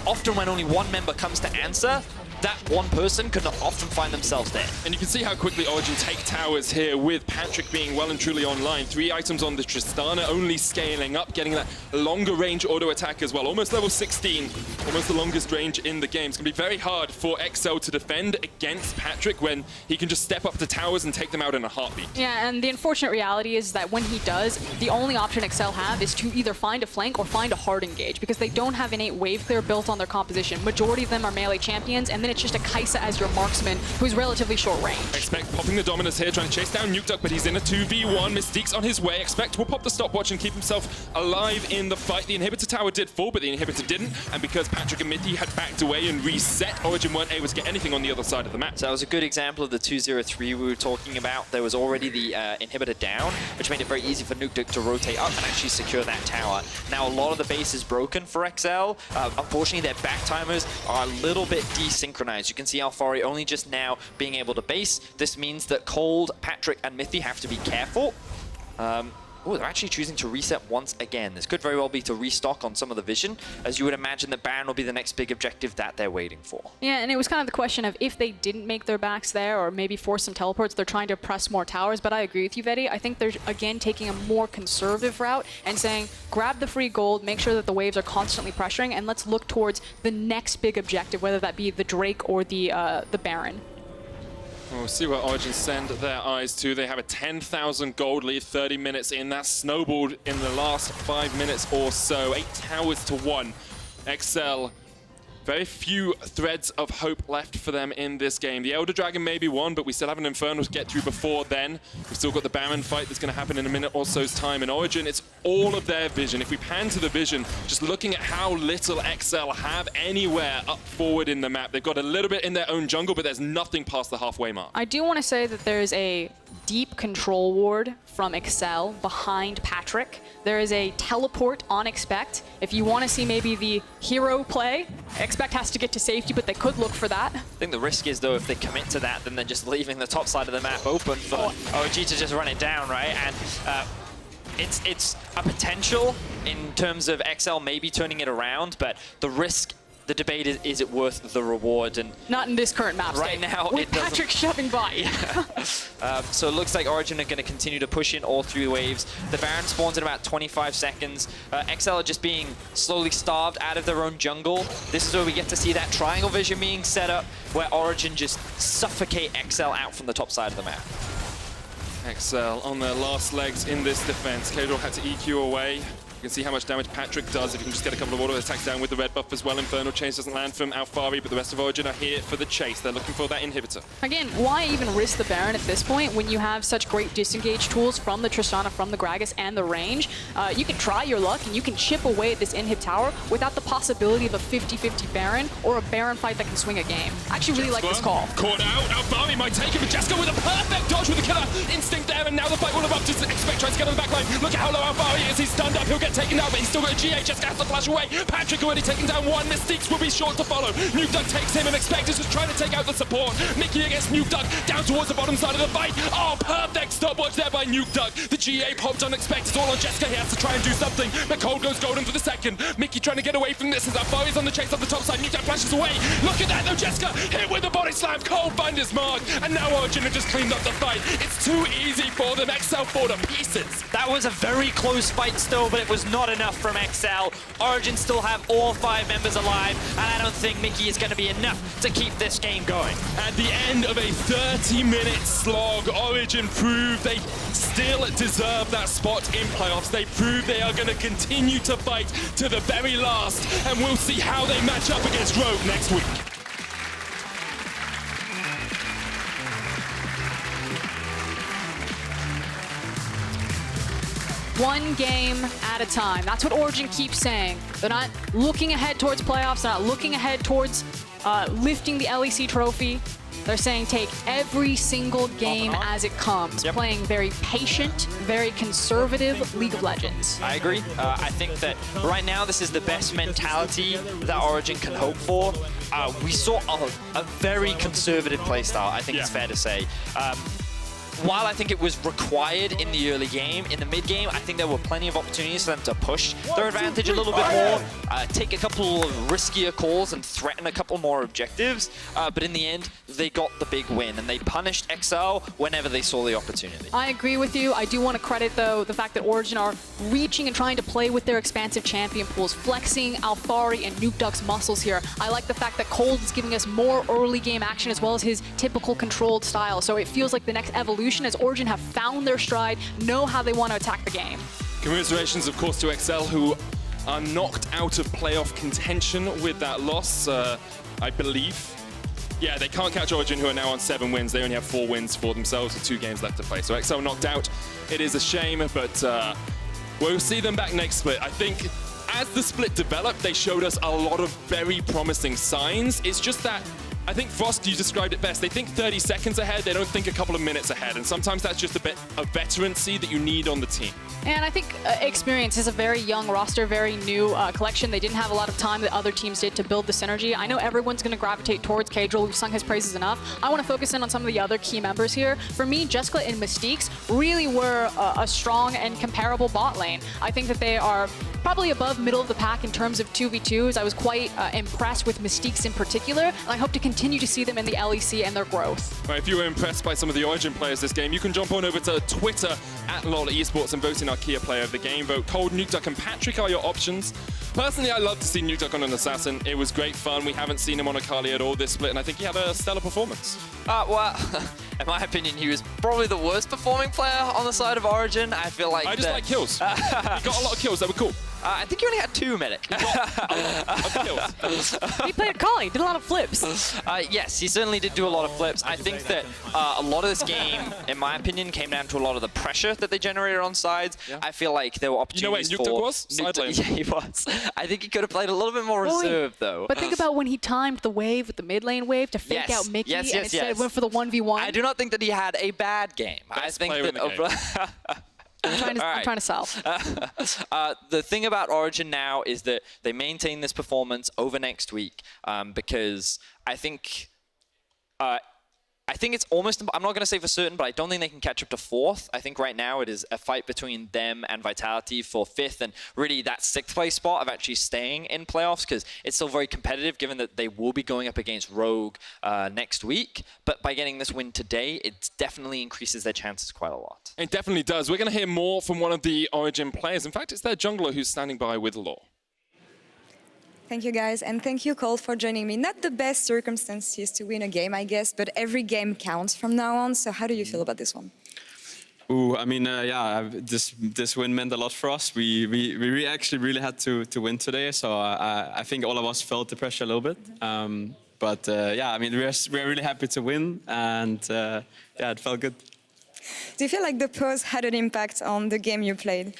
Often when only one member comes to answer, that one person could not often find themselves there. And you can see how quickly Origen take towers here with Patrik being well and truly online. 3 items on the Tristana, only scaling up, getting that longer range auto attack as well. Almost level 16, almost the longest range in the game. It's going to be very hard for XL to defend against Patrik when he can just step up to towers and take them out in a heartbeat. Yeah, and the unfortunate reality is that when he does, the only option XL have is to either find a flank or find a hard engage, because they don't have innate wave clear built on their composition. Majority of them are melee champions, and then it's just a Kai'Sa as your marksman who's relatively short range. Expect popping the Dominus here, trying to chase down Nukeduck, but he's in a 2v1. Mystiques on his way. Expect will pop the stopwatch and keep himself alive in the fight. The inhibitor tower did fall, but the inhibitor didn't, and because Patrik and Mithy had backed away and reset, Origen weren't able to get anything on the other side of the map. So that was a good example of the 2-0-3 we were talking about. There was already the inhibitor down, which made it very easy for Nukeduck to rotate up and actually secure that tower. Now a lot of the base is broken for XL. Unfortunately, their back timers are a little bit desynchronized. You can see Alphari only just now being able to base. This means that Kold, Patrik, and Mithy have to be careful. Oh, they're actually choosing to reset once again. This could very well be to restock on some of the vision, as you would imagine that Baron will be the next big objective that they're waiting for. Yeah, and it was kind of the question of if they didn't make their backs there or maybe force some teleports, they're trying to press more towers. But I agree with you, Vedi. I think they're, again, taking a more conservative route and saying, grab the free gold, make sure that the waves are constantly pressuring, and let's look towards the next big objective, whether that be the Drake or the Baron. We'll see what Origen send their eyes to. They have a 10,000 gold lead, 30 minutes in. That snowballed in the last 5 minutes or so. 8 towers to 1. XL, very few threads of hope left for them in this game. The Elder Dragon may be won, but we still have an Inferno to get through before then. We've still got the Baron fight that's going to happen in a minute or so's time. And Origen, it's all of their vision. If we pan to the vision, just looking at how little XL have anywhere up forward in the map. They've got a little bit in their own jungle, but there's nothing past the halfway mark. I do want to say that there's a deep control ward from XL behind Patrik. There is a teleport on Expect. If you want to see maybe the hero play, Expect has to get to safety, but they could look for that. I think the risk is, though, if they commit to that, then they're just leaving the top side of the map open for OG to just run it down, right? And it's a potential in terms of XL maybe turning it around, but the risk, the debate is it worth the reward? And not in this current map right state. now, with Patrik shoving by. Yeah. So it looks like Origen are going to continue to push in all 3 waves. The Baron spawns in about 25 seconds. XL are just being slowly starved out of their own jungle. This is where we get to see that triangle vision being set up, where Origen just suffocate XL out from the top side of the map. XL on their last legs in this defense. Caedral had to EQ away. You can see how much damage Patrik does if you can just get a couple of auto attacks down with the red buff as well. Infernal Chains doesn't land from Alphari, but the rest of Origen are here for the chase. They're looking for that inhibitor. Again, why even risk the Baron at this point when you have such great disengage tools from the Tristana, from the Gragas, and the range? You can try your luck and you can chip away at this inhib tower without the possibility of a 50-50 Baron or a Baron fight that can swing a game. I actually really like this call. Caught out. Alphari might take it, but Jeskla with a perfect dodge with the killer instinct there, and now the fight will have up to Expect tries to get on the back line. Look at how low Alphari is. He's stunned up. He'll get taken down, but he's still got a GA. Jeskla has to flash away. Patrik already taken down 1. Mystiques will be short to follow. Nukeduck takes him, and Expect is just trying to take out the support. Mickey against Nukeduck down towards the bottom side of the fight. Oh, perfect stop stopwatch there by Nukeduck. The GA popped unexpected, all on Jeskla. He has to try and do something, but Kold goes golden for the second. Mithy trying to get away from this as Alphari's on the chase on the top side. Nukeduck flashes away. Look at that though, Jeskla hit with the body slam. Kold find his mark, and now Origen have just cleaned up the fight. It's too easy for them. XL fall to pieces. That was a very close fight still, but it was not enough from XL. Origen still have all 5 members alive, and I don't think Mithy is going to be enough to keep this game going. At the end of a 30-minute slog, Origen proved they still deserve that spot in playoffs. They proved they are going to continue to fight to the very last, and we'll see how they match up against Rogue next week. One game at a time. That's what Origen keeps saying. They're not looking ahead towards playoffs. They're not looking ahead towards lifting the LEC trophy. They're saying take every single game as it comes, playing very patient, very conservative League of Legends. I agree. I think that right now this is the best mentality that Origen can hope for. We saw a very conservative playstyle, I think it's fair to say. While I think it was required in the early game, in the mid game, I think there were plenty of opportunities for them to push their advantage a little bit more, take a couple of riskier calls and threaten a couple more objectives. But in the end, they got the big win and they punished XL whenever they saw the opportunity. I agree with you. I do want to credit, though, the fact that Origen are reaching and trying to play with their expansive champion pools, flexing Alphari and Nukeduck's muscles here. I like the fact that Kold is giving us more early game action as well as his typical controlled style. So it feels like the next evolution as Origen have found their stride, know how they want to attack the game. Commiserations, of course, to XL, who are knocked out of playoff contention with that loss, I believe. Yeah, they can't catch Origen, who are now on 7 wins. They only have 4 wins for themselves with 2 games left to play. So XL knocked out. It is a shame, but we'll see them back next split. I think as the split developed, they showed us a lot of very promising signs. It's just that I think, Frost, you described it best. They think 30 seconds ahead, they don't think a couple of minutes ahead. And sometimes that's just a bit of veterancy that you need on the team. And I think Experience is a very young roster, very new collection. They didn't have a lot of time that other teams did to build the synergy. I know everyone's going to gravitate towards Caedral. We've sung his praises enough. I want to focus in on some of the other key members here. For me, Jeskla and Mystiques really were a strong and comparable bot lane. I think that they are probably above middle of the pack in terms of 2v2s. I was quite impressed with Mystiques in particular, and I hope to continue to see them in the LEC and their growth. Right, if you were impressed by some of the Origen players this game, you can jump on over to Twitter at Laure Esports and vote in our key player of the game. Vote Kold, Nukeduck, and Patrik are your options. Personally, I love to see Nukeduck on an assassin. It was great fun. We haven't seen him on Akali at all this split, and I think he had a stellar performance. Well, in my opinion, he was probably the worst performing player on the side of Origen. I feel like I just like kills. He got a lot of kills. They were cool. I think he only had 2 Medic. He played Akali, did a lot of flips. Yes, he certainly did do a lot of flips. I think that a lot of this game, in my opinion, came down to a lot of the pressure that they generated on sides. Yeah. I feel like there were opportunities for... You know where Nukeduck was? Side lane. Yeah, he was. I think he could have played a little bit more reserved, though. But think about when he timed the wave with the mid lane wave to fake out Mithy and instead went for the 1v1. I do not think that he had a bad game. Best I think that... I'm trying to sell. The thing about Origen now is that they maintain this performance over next week because I think it's almost, I'm not going to say for certain, but I don't think they can catch up to 4th. I think right now it is a fight between them and Vitality for 5th, and really that 6th place spot of actually staying in playoffs, because it's still very competitive given that they will be going up against Rogue next week. But by getting this win today, it definitely increases their chances quite a lot. It definitely does. We're going to hear more from one of the Origen players. In fact, it's their jungler who's standing by with Laure. Thank you, guys, and thank you, Kold, for joining me. Not the best circumstances to win a game, I guess, but every game counts from now on. So how do you feel about this one? I mean, yeah, this win meant a lot for us. We actually really had to win today, so I think all of us felt the pressure a little bit. Yeah, I mean, we're really happy to win, and yeah, it felt good. Do you feel like the pause had an impact on the game you played?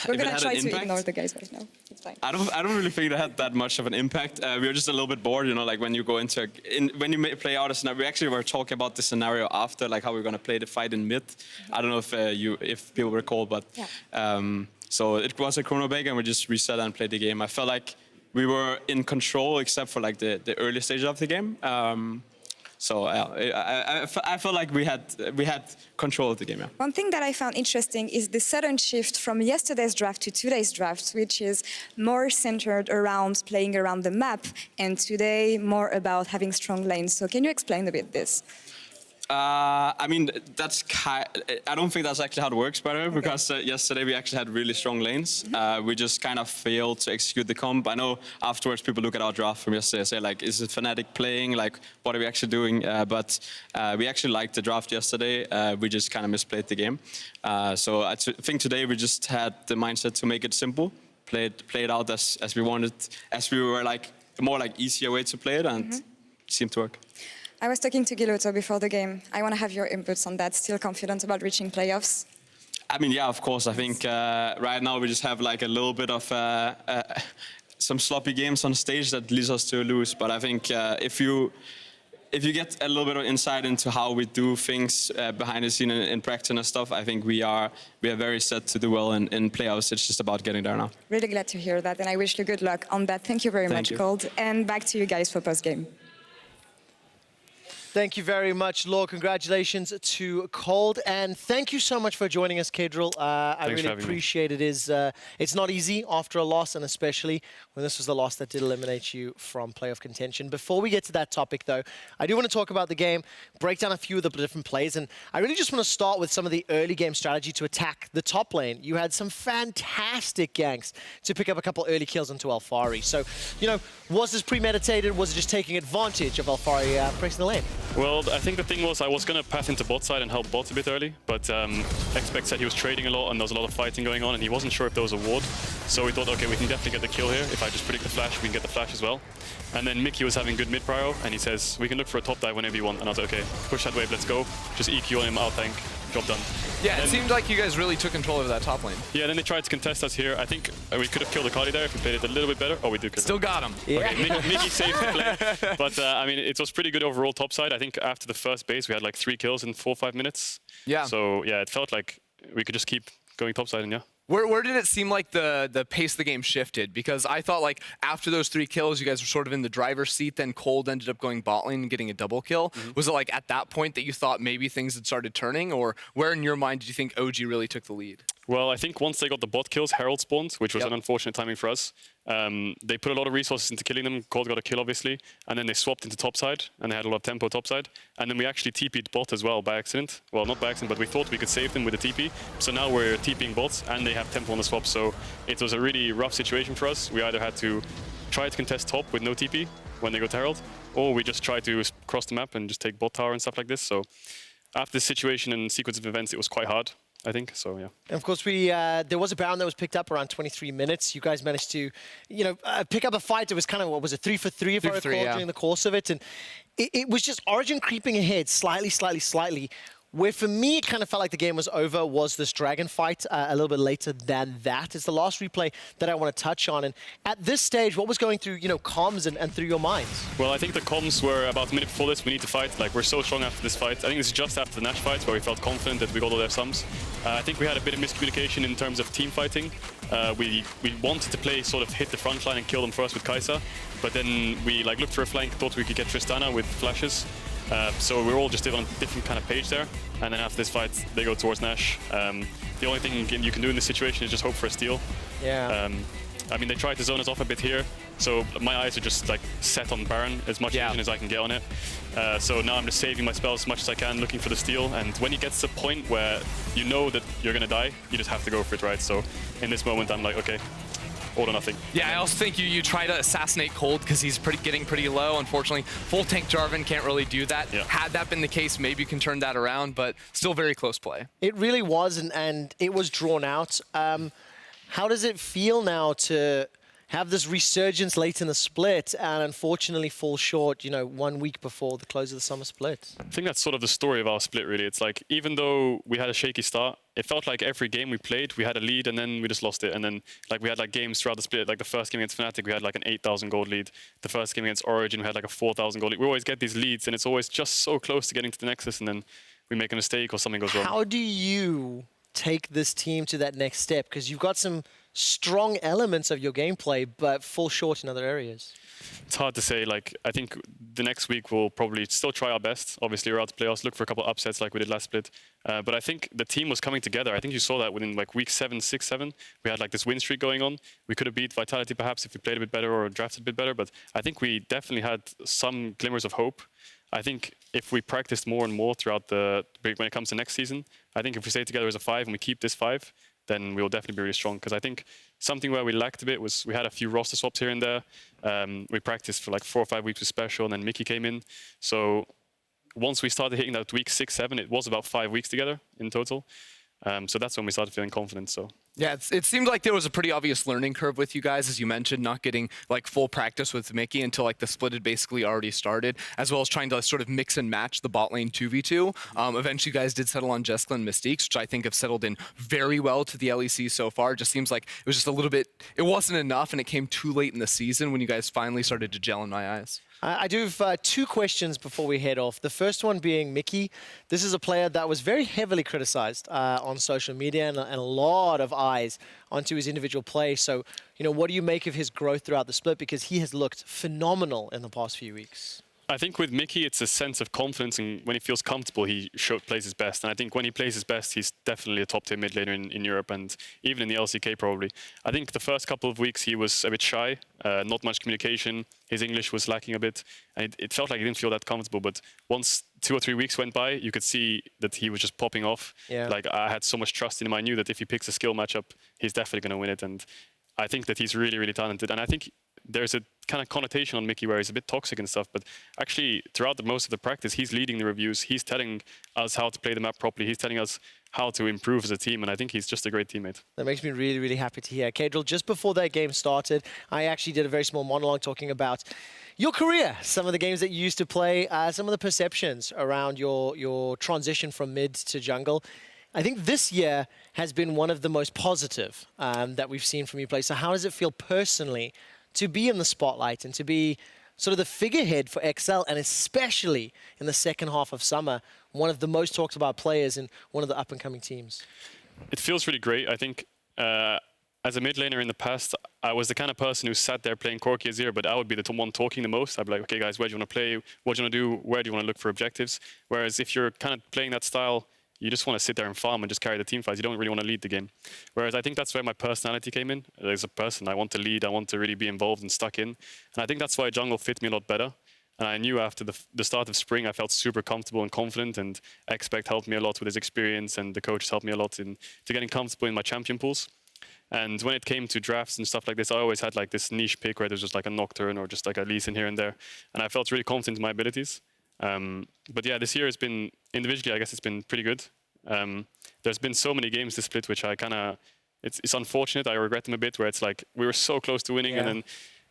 We're going to try to ignore the guys right now. It's fine. I don't really think it had that much of an impact. We were just a little bit bored, you know, like when you go into when you play out a scenario. We actually were talking about the scenario after, like how we're going to play the fight in mid. I don't know if people recall, but so it was a chrono break and we just reset and played the game. I felt like we were in control except for like the early stage of the game. So I felt like we had control of the game. Yeah. One thing that I found interesting is the sudden shift from yesterday's draft to today's draft, which is more centered around playing around the map, and today more about having strong lanes. So can you explain a bit this? I mean, I don't think that's actually how it works, by the way, because yesterday we actually had really strong lanes. We just kind of failed to execute the comp. I know afterwards people look at our draft from yesterday and say, like, is it Fnatic playing? Like, what are we actually doing? But we actually liked the draft yesterday. We just kind of misplayed the game. So I think today we just had the mindset to make it simple, play it out as we wanted, as we were like a more like easier way to play it, and it seemed to work. I was talking to Guilhoto before the game. I want to have your inputs on that. Still confident about reaching playoffs? I mean, yeah, of course. I think right now we just have like a little bit of some sloppy games on stage that leads us to lose. But I think if you get a little bit of insight into how we do things behind the scene in practice and stuff, I think we are very set to do well in playoffs. It's just about getting there now. Really glad to hear that, and I wish you good luck on that. Thank you very much, Kold. And back to you guys for postgame. Thank you very much, Laure. Congratulations to Kold, and thank you so much for joining us, Caedral. I really appreciate it. It's not easy after a loss, and especially when this was the loss that did eliminate you from playoff contention. Before we get to that topic, though, I do want to talk about the game, break down a few of the different plays, and I really just want to start with some of the early game strategy to attack the top lane. You had some fantastic ganks to pick up a couple early kills into Alphari. So, you know, was this premeditated? Was it just taking advantage of Alphari pressing the lane? Well, I think the thing was I was going to path into bot side and help bot a bit early, but Expect said he was trading a lot and there was a lot of fighting going on and he wasn't sure if there was a ward. So we thought, okay, we can definitely get the kill here. If I just predict the flash, we can get the flash as well. And then Mithy was having good mid prio and he says, we can look for a top dive whenever you want. And I was like, okay, push that wave, let's go. Just EQ on him, out tank, job done. Yeah, it seemed like you guys really took control of that top lane. Yeah, then they tried to contest us here. I think we could have killed Akali there if we played it a little bit better. Oh, we did. Still got him. Yeah. Okay, Mithy saved the play. But I mean, it was pretty good overall top side. I think after the first base, we had like 3 kills in 4 or 5 minutes. Yeah. So yeah, it felt like we could just keep going top side and yeah. Where did it seem like the pace of the game shifted? Because I thought like after those 3 kills, you guys were sort of in the driver's seat, then Kold ended up going bot lane and getting a double kill. Was it like at that point that you thought maybe things had started turning, or where in your mind did you think OG really took the lead? Well, I think once they got the bot kills, Herald spawned, which was an unfortunate timing for us. They put a lot of resources into killing them. Kold got a kill, obviously. And then they swapped into topside, and they had a lot of tempo topside. And then we actually TP'd bot as well by accident. Well, not by accident, but we thought we could save them with the TP. So now we're TPing bots, and they have tempo on the swap. So it was a really rough situation for us. We either had to try to contest top with no TP when they go to Herald, or we just try to cross the map and just take bot tower and stuff like this. So after this situation and sequence of events, it was quite hard, I think, so yeah. And of course, there was a Baron that was picked up around 23 minutes. You guys managed to, you know, pick up a fight that was kind of, what was it, 3 for 3 if I recall, during the course of it. And it was just Origen creeping ahead slightly. Where for me, it kind of felt like the game was over was this dragon fight a little bit later than that. It's the last replay that I want to touch on. And at this stage, what was going through, you know, comms and through your minds? Well, I think the comms were about a minute before this. We need to fight. Like, we're so strong after this fight. I think this is just after the Nash fights where we felt confident that we got all their sums. I think we had a bit of miscommunication in terms of team fighting. We wanted to play sort of hit the front line and kill them first with Kai'Sa. But then we like looked for a flank, thought we could get Tristana with flashes. So we're all just on a different kind of page there. And then after this fight, they go towards Nash. The only thing you can do in this situation is just hope for a steal. Yeah. I mean, they tried to zone us off a bit here. So my eyes are just like set on Baron as much vision as I can get on it. So now I'm just saving my spells as much as I can, looking for the steal. And when it gets to a point where you know that you're going to die, you just have to go for it, right? So in this moment, I'm like, okay, all or nothing. Yeah, I also think you try to assassinate Kold because he's getting pretty low. Unfortunately, full tank Jarvan can't really do that. Yeah. Had that been the case, maybe you can turn that around, but still very close play. It really was, and it was drawn out. How does it feel now to have this resurgence late in the split and unfortunately fall short, you know, 1 week before the close of the summer split? I think that's sort of the story of our split, really. It's like, even though we had a shaky start, it felt like every game we played, we had a lead and then we just lost it. And then like we had like games throughout the split, like the first game against Fnatic, we had like an 8,000 gold lead. The first game against Origen, we had like a 4,000 gold lead. We always get these leads and it's always just so close to getting to the Nexus and then we make a mistake or something goes wrong. How do you take this team to that next step? Because you've got some strong elements of your gameplay, but fall short in other areas. it's hard to say. Like, I think the next week we'll probably still try our best. Obviously, we're out to playoffs, look for a couple upsets like we did last split. But I think the team was coming together. I think you saw that within like week 7, 6, 7. We had like this win streak going on. We could have beat Vitality perhaps if we played a bit better or drafted a bit better. But I think we definitely had some glimmers of hope. I think if we practiced more and more throughout when it comes to next season, I think if we stay together as a 5 and we keep this 5, then we'll definitely be really strong. Because I think something where we lacked a bit was we had a few roster swaps here and there. We practiced for like 4 or 5 weeks with Special, and then Mithy came in. So once we started hitting that week 6, 7, it was about 5 weeks together in total. So that's when we started feeling confident. So yeah, it seemed like there was a pretty obvious learning curve with you guys, as you mentioned, not getting like full practice with Mithy until like the split had basically already started, as well as trying to sort of mix and match the bot lane 2v2. Eventually, you guys did settle on Jeskla and Mystiques, which I think have settled in very well to the LEC so far. It just seems like it was just a little bit, it wasn't enough, and it came too late in the season when you guys finally started to gel in my eyes. I do have 2 questions before we head off. The first one being Mithy. This is a player that was very heavily criticized on social media and a lot of eyes onto his individual play. So, what do you make of his growth throughout the split? Because he has looked phenomenal in the past few weeks. I think with Mithy, it's a sense of confidence, and when he feels comfortable, he plays his best. And I think when he plays his best, he's definitely a top-tier mid laner in Europe, and even in the LCK probably. I think the first couple of weeks he was a bit shy, not much communication. His English was lacking a bit, and it felt like he didn't feel that comfortable. But once 2 or 3 weeks went by, you could see that he was just popping off. Yeah. Like, I had so much trust in him. I knew that if he picks a skill matchup, he's definitely going to win it. And I think that he's really, really talented. And I think there's a kind of connotation on Mithy where he's a bit toxic and stuff, but actually throughout most of the practice, he's leading the reviews. He's telling us how to play the map properly. He's telling us how to improve as a team, and I think he's just a great teammate. That makes me really, really happy to hear. Caedral, just before that game started, I actually did a very small monologue talking about your career, some of the games that you used to play, some of the perceptions around your transition from mid to jungle. I think this year has been one of the most positive that we've seen from you play. So how does it feel personally to be in the spotlight and to be sort of the figurehead for XL, and especially in the second half of summer, one of the most talked about players in one of the up-and-coming teams? It feels really great. I think as a mid laner in the past, I was the kind of person who sat there playing Corki Azir, but I would be the one talking the most. I'd be like, okay, guys, where do you want to play? What do you want to do? Where do you want to look for objectives? Whereas if you're kind of playing that style, you just want to sit there and farm and just carry the team fights. You don't really want to lead the game. Whereas I think that's where my personality came in. As a person, I want to lead. I want to really be involved and stuck in. And I think that's why jungle fit me a lot better. And I knew after the start of spring, I felt super comfortable and confident, and Expect helped me a lot with his experience, and the coaches helped me a lot to getting comfortable in my champion pools. And when it came to drafts and stuff like this, I always had like this niche pick where there was just like a Nocturne or just like a Lee Sin here and there. And I felt really confident in my abilities. But yeah, this year has been, individually, I guess it's been pretty good. There's been so many games this split, which I kind of, it's unfortunate. I regret them a bit, where it's like we were so close to winning, and then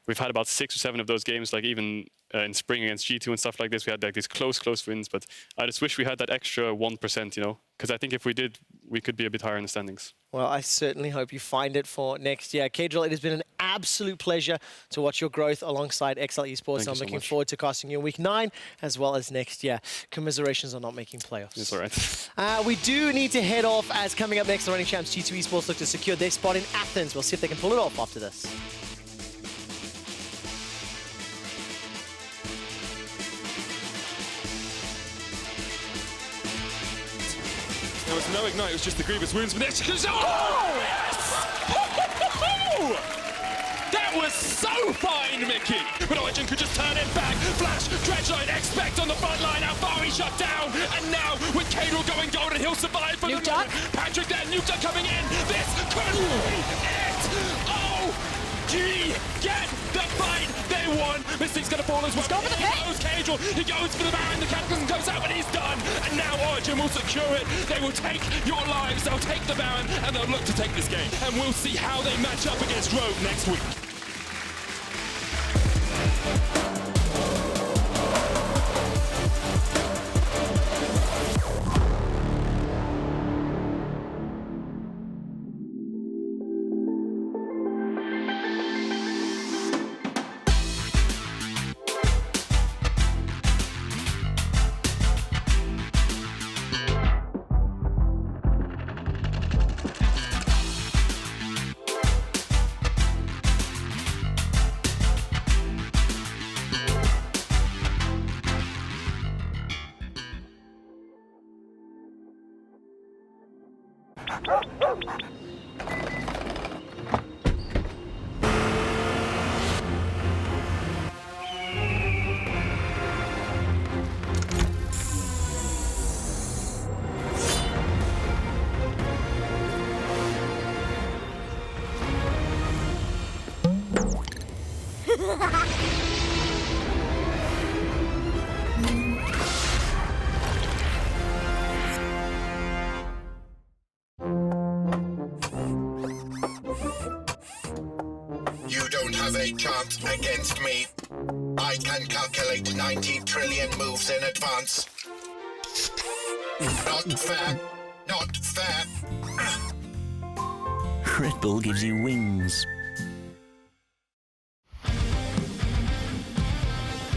we've had about 6 or 7 of those games, like even in spring against G2 and stuff like this, we had like these close wins. But I just wish we had that extra 1%, because I think if we did, we could be a bit higher in the standings. Well, I certainly hope you find it for next year. Caedral, it has been an absolute pleasure to watch your growth alongside XL Esports. I'm looking forward to casting you in week 9 as well as next year. Commiserations on not making playoffs. It's all right. We do need to head off, as coming up next, the reigning champs G2 Esports look to secure their spot in Athens. We'll see if they can pull it off after this. There was no ignite, it was just the grievous wounds. But oh, yes! That was so fine, Mithy! But Origen could just turn it back. Flash, Dredgeline, Expect on the front line. Alphari shut down. And now, with Caedral going golden, he'll survive for Nukeduck. Patrik there, Nukeduck coming in. This could be it! Oh, gee! Get the fight! They won! Mystiques gonna fall as well. Let's go for the pit! Goes Caedral, he goes for the Baron, the Cataclysm goes out, but he's done! And now Origen will secure it. They will take your lives, they'll take the Baron, and they'll look to take this game. And we'll see how they match up against Rogue next week. You don't have a chance against me. I can calculate 90 trillion moves in advance. Not fair. Not fair. Red Bull gives you wings.